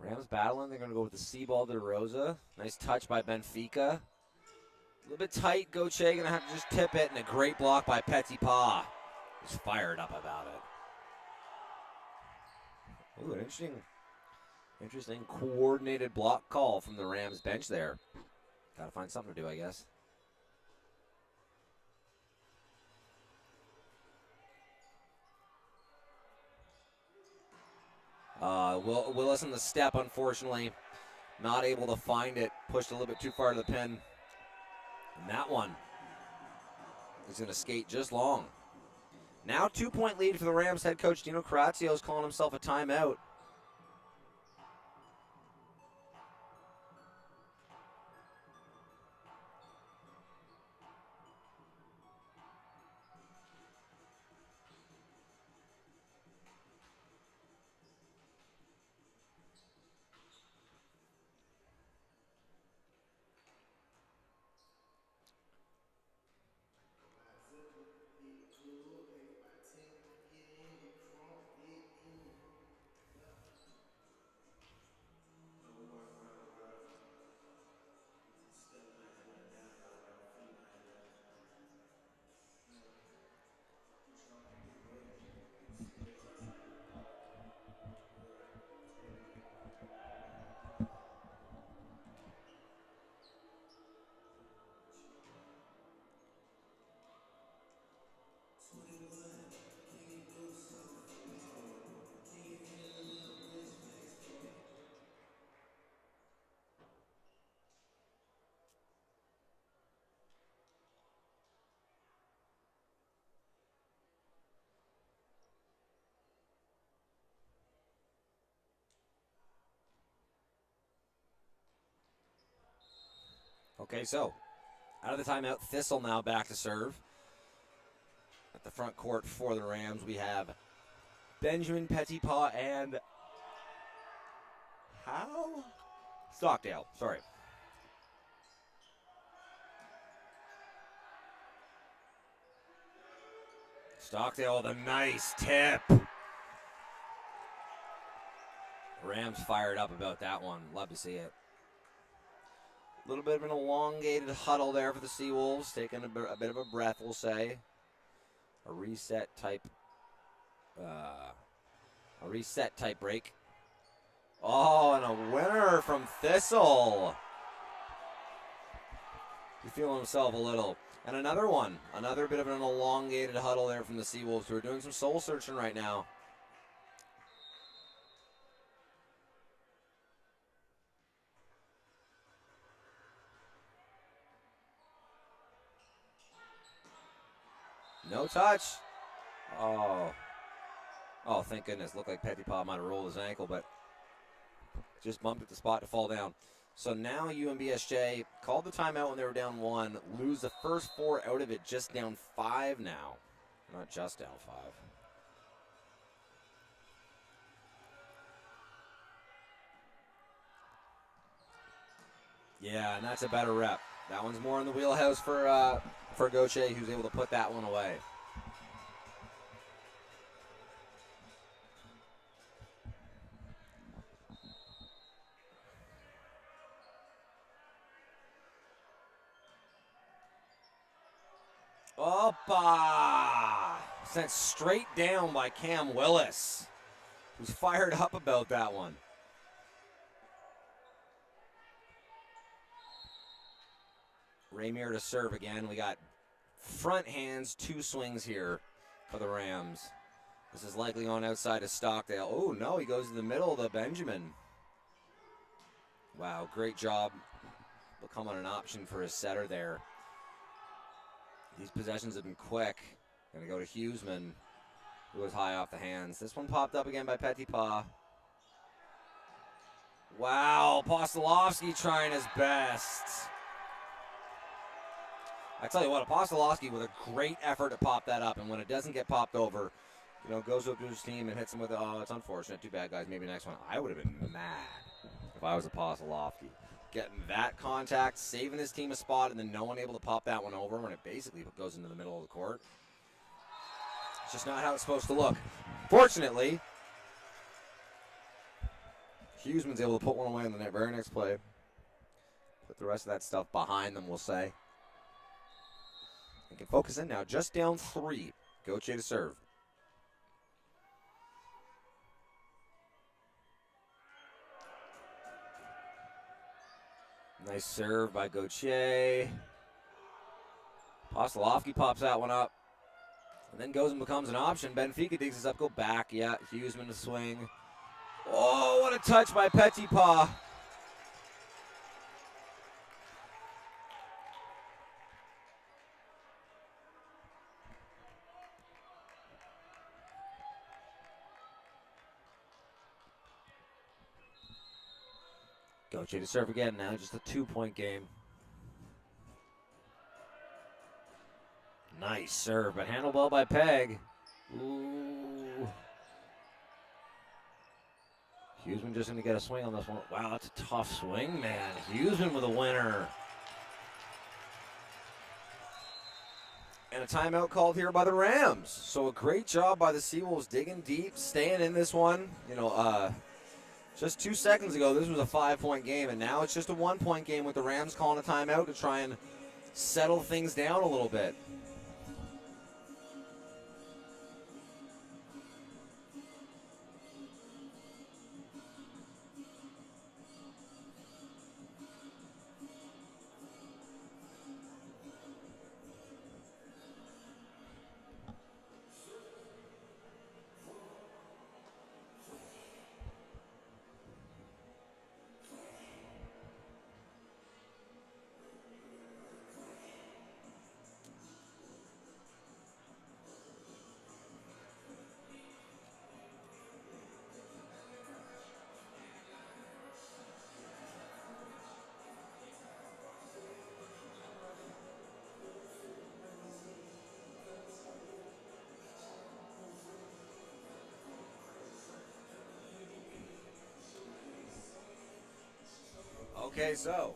Rams battling. They're going to go with the C ball to DeRosa. Nice touch by Benfica. A little bit tight. Gauthier going to have to just tip it, and a great block by Petipa. He's fired up about it. Ooh, an interesting coordinated block call from the Rams bench there. Got to find something to do, I guess. Willis in the step, unfortunately, not able to find it. Pushed a little bit too far to the pin. And that one is going to skate just long. Now 2-point lead for the Rams. Head coach Dino Corazio is calling himself a timeout. Okay, so out of the timeout, Thistle now back to serve. At the front court for the Rams, we have Benjamin Petipa and Stockdale, sorry. Stockdale, the nice tip. Rams fired up about that one. Love to see it. A little bit of an elongated huddle there for the Seawolves, taking a bit of a breath, we'll say. A reset type break. Oh, and a winner from Thistle. He's feeling himself a little. And another one. Another bit of an elongated huddle there from the Seawolves, who are doing some soul searching right now. No touch. Oh, thank goodness. Looked like Petipa might have rolled his ankle, but just bumped at the spot to fall down. So now UNBSJ called the timeout when they were down 1. Lose the first 4 out of it, just down 5 now. Not just down 5. Yeah, and that's a better rep. That one's more in the wheelhouse for Gauthier, who's able to put that one away. Oppa! Sent straight down by Cam Willis, who's fired up about that one. Ramier to serve again. We got front hands, 2 swings here for the Rams. This is likely on outside of Stockdale. Oh, no, he goes to the middle of the Benjamin. Wow, great job becoming an option for his setter there. These possessions have been quick. Going to go to Hughesman, who was high off the hands. This one popped up again by Petipa. Wow, Apostolowski trying his best. I tell you what, Apostolowski with a great effort to pop that up, and when it doesn't get popped over, goes up to his team and hits him with, it's unfortunate, too bad, guys, maybe next one. I would have been mad if I was Apostolowski. Getting that contact, saving his team a spot, and then no one able to pop that one over when it basically goes into the middle of the court. It's just not how it's supposed to look. Fortunately, Huseman's able to put one away in the very next play. Put the rest of that stuff behind them, we'll say. They can focus in now. Just down 3. Gauthier to serve. Nice serve by Gauthier. Postolovsky pops that one up. And then goes and becomes an option. Benfica digs this up, go back. Yeah, Huseman to swing. Oh, what a touch by Petipa. Gauthier to serve again now, just a 2-point game. Nice serve, but handled well by Peg. Ooh. Huseman just going to get a swing on this one. Wow, that's a tough swing, man. Huseman with a winner. And a timeout called here by the Rams. So a great job by the Seawolves digging deep, staying in this one. You know, just 2 seconds ago, this was a 5-point game, and now it's just a 1-point game with the Rams calling a timeout to try and settle things down a little bit. Okay, so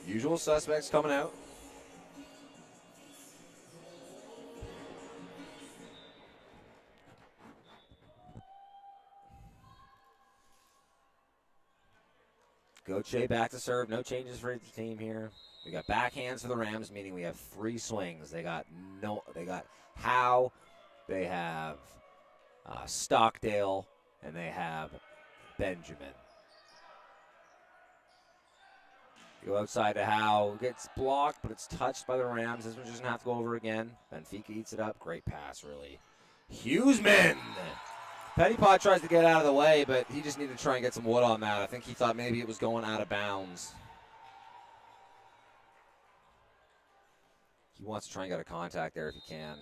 usual suspects coming out. Gauthier back to serve. No changes for the team here. We got backhands for the Rams, meaning we have 3 swings. They got Howe, they have Stockdale, and they have Benjamin. Go outside to Howe. Gets blocked, but it's touched by the Rams. This one's just going to have to go over again. Benfica eats it up. Great pass, really. Huseman! Petitpas tries to get out of the way, but he just needed to try and get some wood on that. I think he thought maybe it was going out of bounds. He wants to try and get a contact there if he can.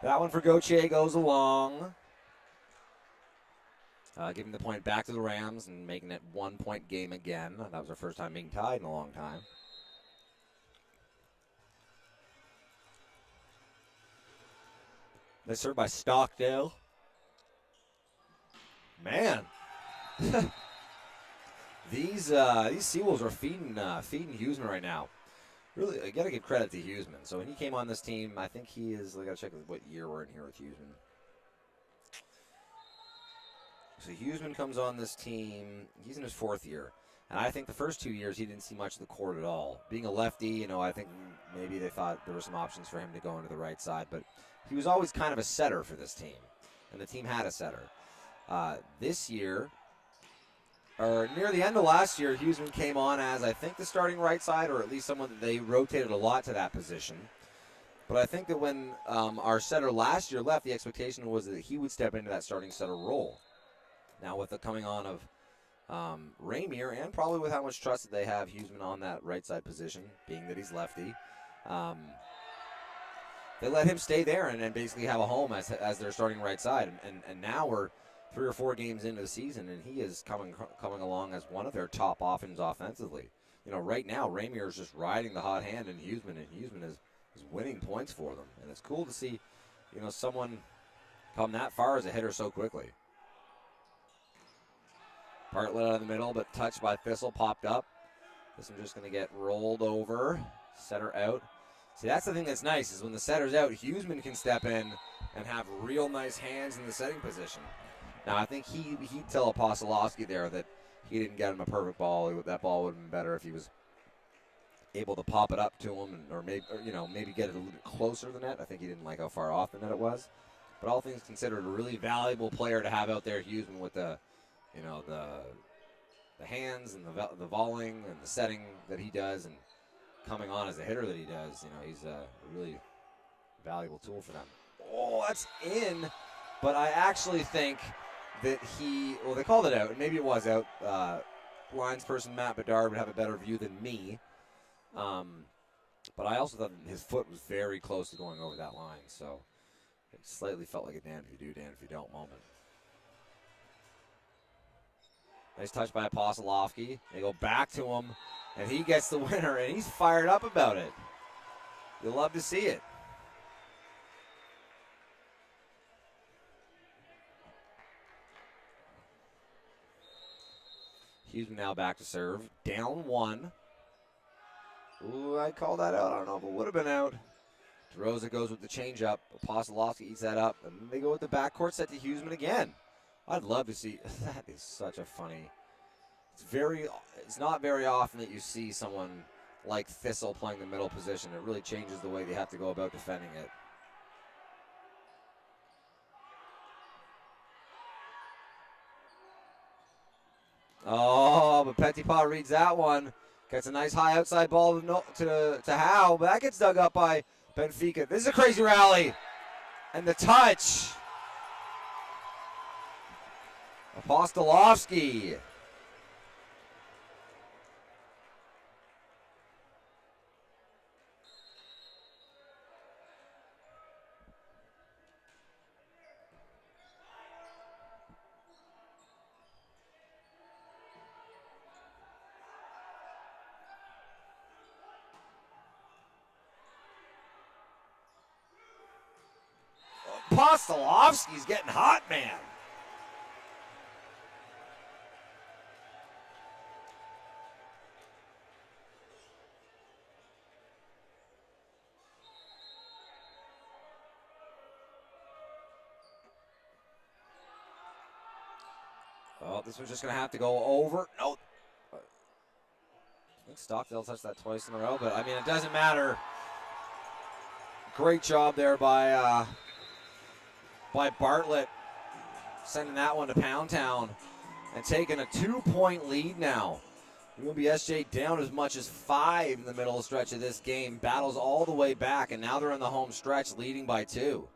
That one for Gauthier goes along. Giving the point back to the Rams and making it 1-point game again. That was our first time being tied in a long time. They served by Stockdale. Man. These Seawolves are feeding Huseman right now. Really, I got to give credit to Huseman. So when he came on this team, I think he is, I got to check what year we're in here with Huseman. So Huseman comes on this team, he's in his 4th year. And I think the first 2 years he didn't see much of the court at all. Being a lefty, you know, I think maybe they thought there were some options for him to go into the right side. But he was always kind of a setter for this team. And the team had a setter. This year, or near the end of last year, Huseman came on as, I think, the starting right side, or at least someone that they rotated a lot to that position. But I think that when our setter last year left, the expectation was that he would step into that starting setter role. Now with the coming on of Ramier, and probably with how much trust that they have Huseman on that right side position, being that he's lefty, they let him stay there and basically have a home as their starting right side. And now we're 3 or 4 games into the season, and he is coming along as one of their top options offensively. You know, right now, Ramier is just riding the hot hand in Huseman, and Huseman is winning points for them. And it's cool to see, you know, someone come that far as a hitter so quickly. Bartlett out of the middle, but touched by Thistle, popped up. This one's just going to get rolled over. Setter out. See, that's the thing that's nice is when the setter's out, Huseman can step in and have real nice hands in the setting position. Now, I think he'd tell Apostolowski there that he didn't get him a perfect ball. That ball would have been better if he was able to pop it up to him, or maybe get it a little bit closer to the net. I think he didn't like how far off the net it was. But all things considered, a really valuable player to have out there, Huseman, with the hands and the volleying and the setting that he does, and coming on as a hitter that he does. He's a really valuable tool for them. Oh, that's in, but I actually think that they called it out, and maybe it was out. Linesperson Matt Bedard would have a better view than me. But I also thought his foot was very close to going over that line, so it slightly felt like a damn if you do, damn if you don't moment. Nice touch by Apostolowski. They go back to him, and he gets the winner, and he's fired up about it. You'll love to see it. Huseman now back to serve. Down one. Ooh, I called that out. I don't know if it would have been out. DeRosa goes with the changeup. Apostolowski eats that up, and they go with the backcourt set to Huseman again. I'd love to see. That is such a funny. It's not very often that you see someone like Thistle playing the middle position. It really changes the way they have to go about defending it. Oh, but Petipa reads that one. Gets a nice high outside ball to Howe, but that gets dug up by Benfica. This is a crazy rally. And the touch. Apostolowski. Apostolowski's getting hot, man. Oh, this one's just going to have to go over. No. I think Stockdale touched that twice in a row, but, I mean, it doesn't matter. Great job there by Bartlett, sending that one to Pound Town and taking a 2-point lead now. UNBSJ down as much as 5 in the middle stretch of this game. Battles all the way back, and now they're in the home stretch leading by 2.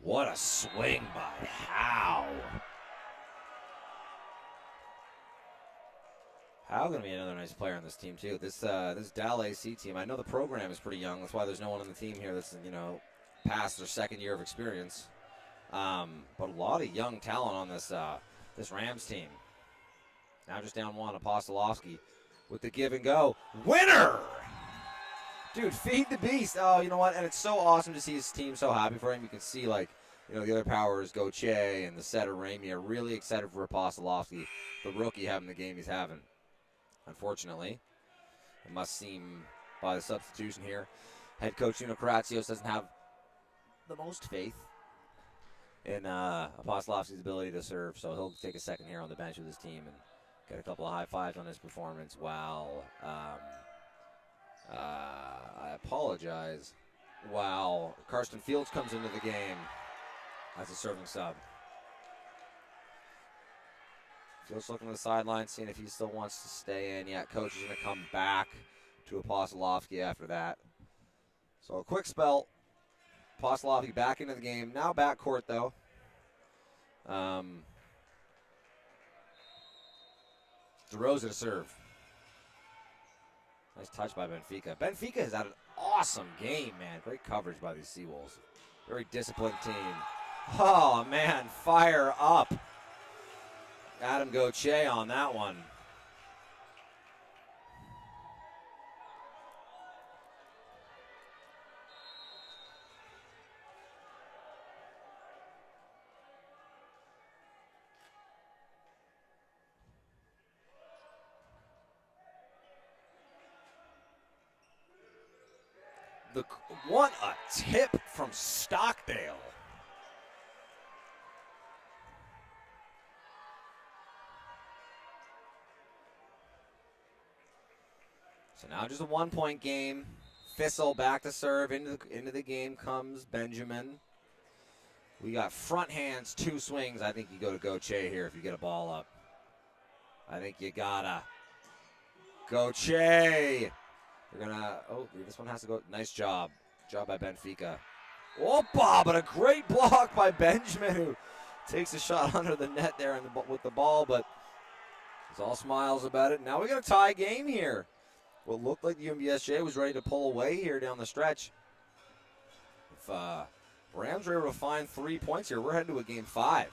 What a swing by Howe. Howe going to be another nice player on this team too. This DAL AC team, I know the program is pretty young. That's why there's no one on the team here that's past their second year of experience. But a lot of young talent on this Rams team. Now just down one, Apostolowski with the give and go. Winner! Dude, feed the beast. Oh, you know what? And it's so awesome to see his team so happy for him. You can see, the other powers, Goche and the setter, Ramey, are really excited for Apostolowski, the rookie, having the game he's having. Unfortunately, it must seem by the substitution here. Head coach Nuno Karatsios doesn't have the most faith in Apostolowski's ability to serve, so he'll take a second here on the bench with his team and get a couple of high fives on his performance while, I apologize, while Karsten Fields comes into the game as a serving sub. Fields looking to the sideline, seeing if he still wants to stay in. Yeah, coach is going to come back to Apostolowski after that. So a quick spell. Apostolowski back into the game. Now backcourt, though. DeRosa to serve. Nice touch by Benfica. Benfica has had an awesome game, man. Great coverage by these Seawolves. Very disciplined team. Oh, man, fire up. Adam Gauthier on that one. What a tip from Stockdale. So now just a 1-point game. Thistle back to serve. Into the game comes Benjamin. We got front hands, 2 swings. I think you go to Gauthier here if you get a ball up. I think you gotta. Gauthier. They're gonna, this one has to go. Nice job. Job by Benfica. Opa, but a great block by Benjamin, who takes a shot under the net there with the ball, but he's all smiles about it. Now we got a tie game here. What looked like the UNBSJ was ready to pull away here down the stretch. If Rams are able to find 3 points here, we're heading to a game 5.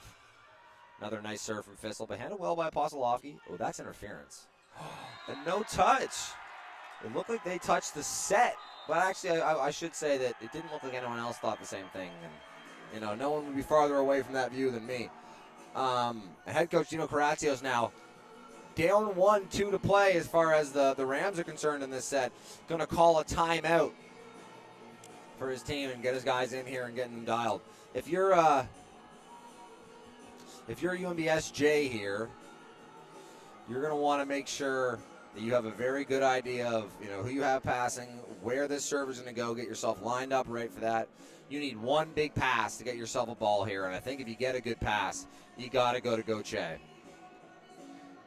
Another nice serve from Thistle, but handled well by Apostolowski. Oh, that's interference. And no touch. It looked like they touched the set, but actually I should say that it didn't look like anyone else thought the same thing. And, no one would be farther away from that view than me. Head coach Nuno Karatsios now down 1-2 to play as far as the Rams are concerned in this set. Going to call a timeout for his team and get his guys in here and getting them dialed. If you're UNBSJ here, you're going to want to make sure that you have a very good idea of who you have passing, where this serve is going to go, get yourself lined up right for that. You need one big pass to get yourself a ball here, and I think if you get a good pass, you got to go to Gauthier.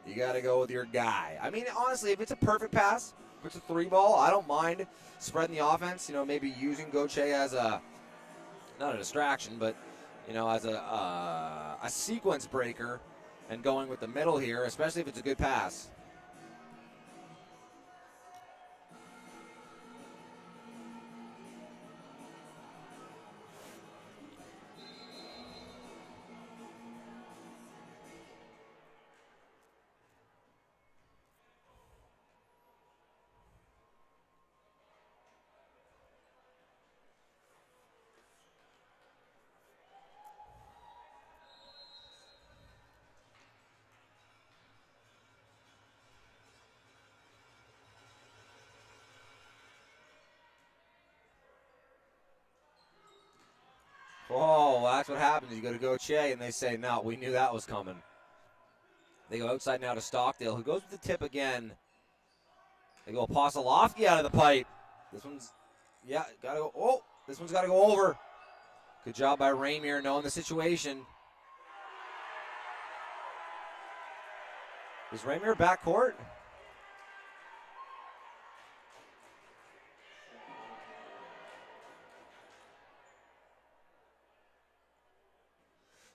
You got to go with your guy. I mean, honestly, if it's a perfect pass, if it's a 3-ball, I don't mind spreading the offense, maybe using Gauthier as not a distraction, but, as a sequence breaker and going with the middle here, especially if it's a good pass. Oh, that's what happens. You go to Gauthier, and they say, no, we knew that was coming. They go outside now to Stockdale, who goes with the tip again. They go Apostolowski out of the pipe. This one's, got to go. Oh, this one's got to go over. Good job by Ramier knowing the situation. Is Ramier backcourt?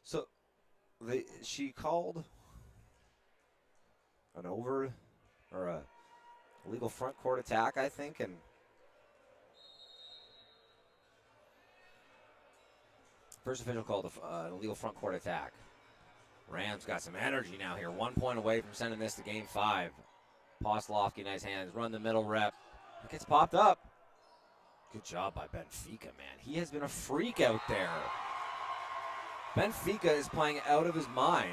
So, she called an over or a illegal front court attack, I think, and first official called an illegal front court attack. Rams got some energy now here. 1 point away from sending this to game 5. Apostolowski, nice hands, run the middle rep. It gets popped up. Good job by Benfica, man. He has been a freak out there. Benfica is playing out of his mind.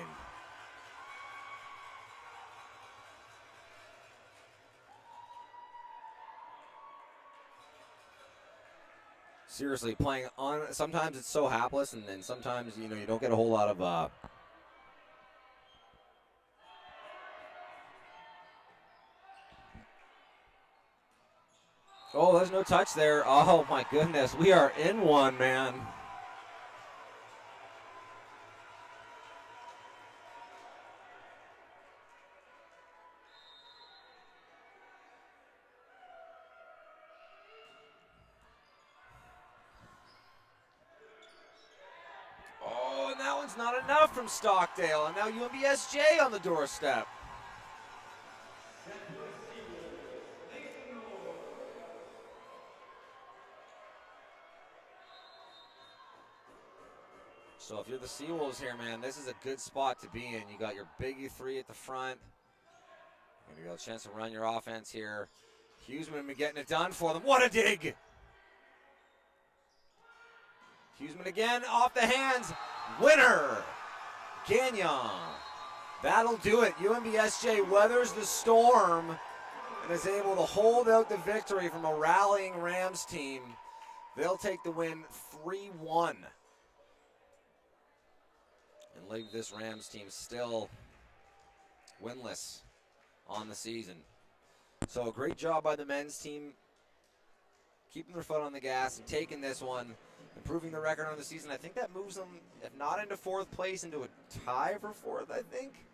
Seriously, playing on, sometimes it's so hapless, and then sometimes, you don't get a whole lot of, oh, there's no touch there. Oh, my goodness. We are in one, man. Oh, and that one's not enough from Stockdale. And now UNBSJ on the doorstep. So if you're the Seawolves here, man, this is a good spot to be in. You got your biggie three at the front. You got a chance to run your offense here. Huseman been getting it done for them. What a dig! Huseman again, off the hands. Winner! Gagnon. That'll do it. UNBSJ weathers the storm and is able to hold out the victory from a rallying Rams team. They'll take the win 3-1. And leave this Rams team still winless on the season. So a great job by the men's team, keeping their foot on the gas and taking this one, improving the record on the season. I think that moves them, if not into fourth place, into a tie for fourth, I think.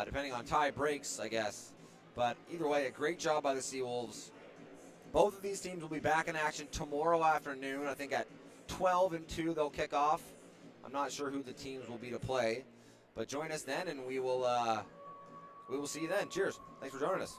Depending on tie breaks, I guess. But either way, a great job by the Seawolves. Both of these teams will be back in action tomorrow afternoon. I think at 12 and 2 they'll kick off. I'm not sure who the teams will be to play. But join us then, and we will see you then. Cheers. Thanks for joining us.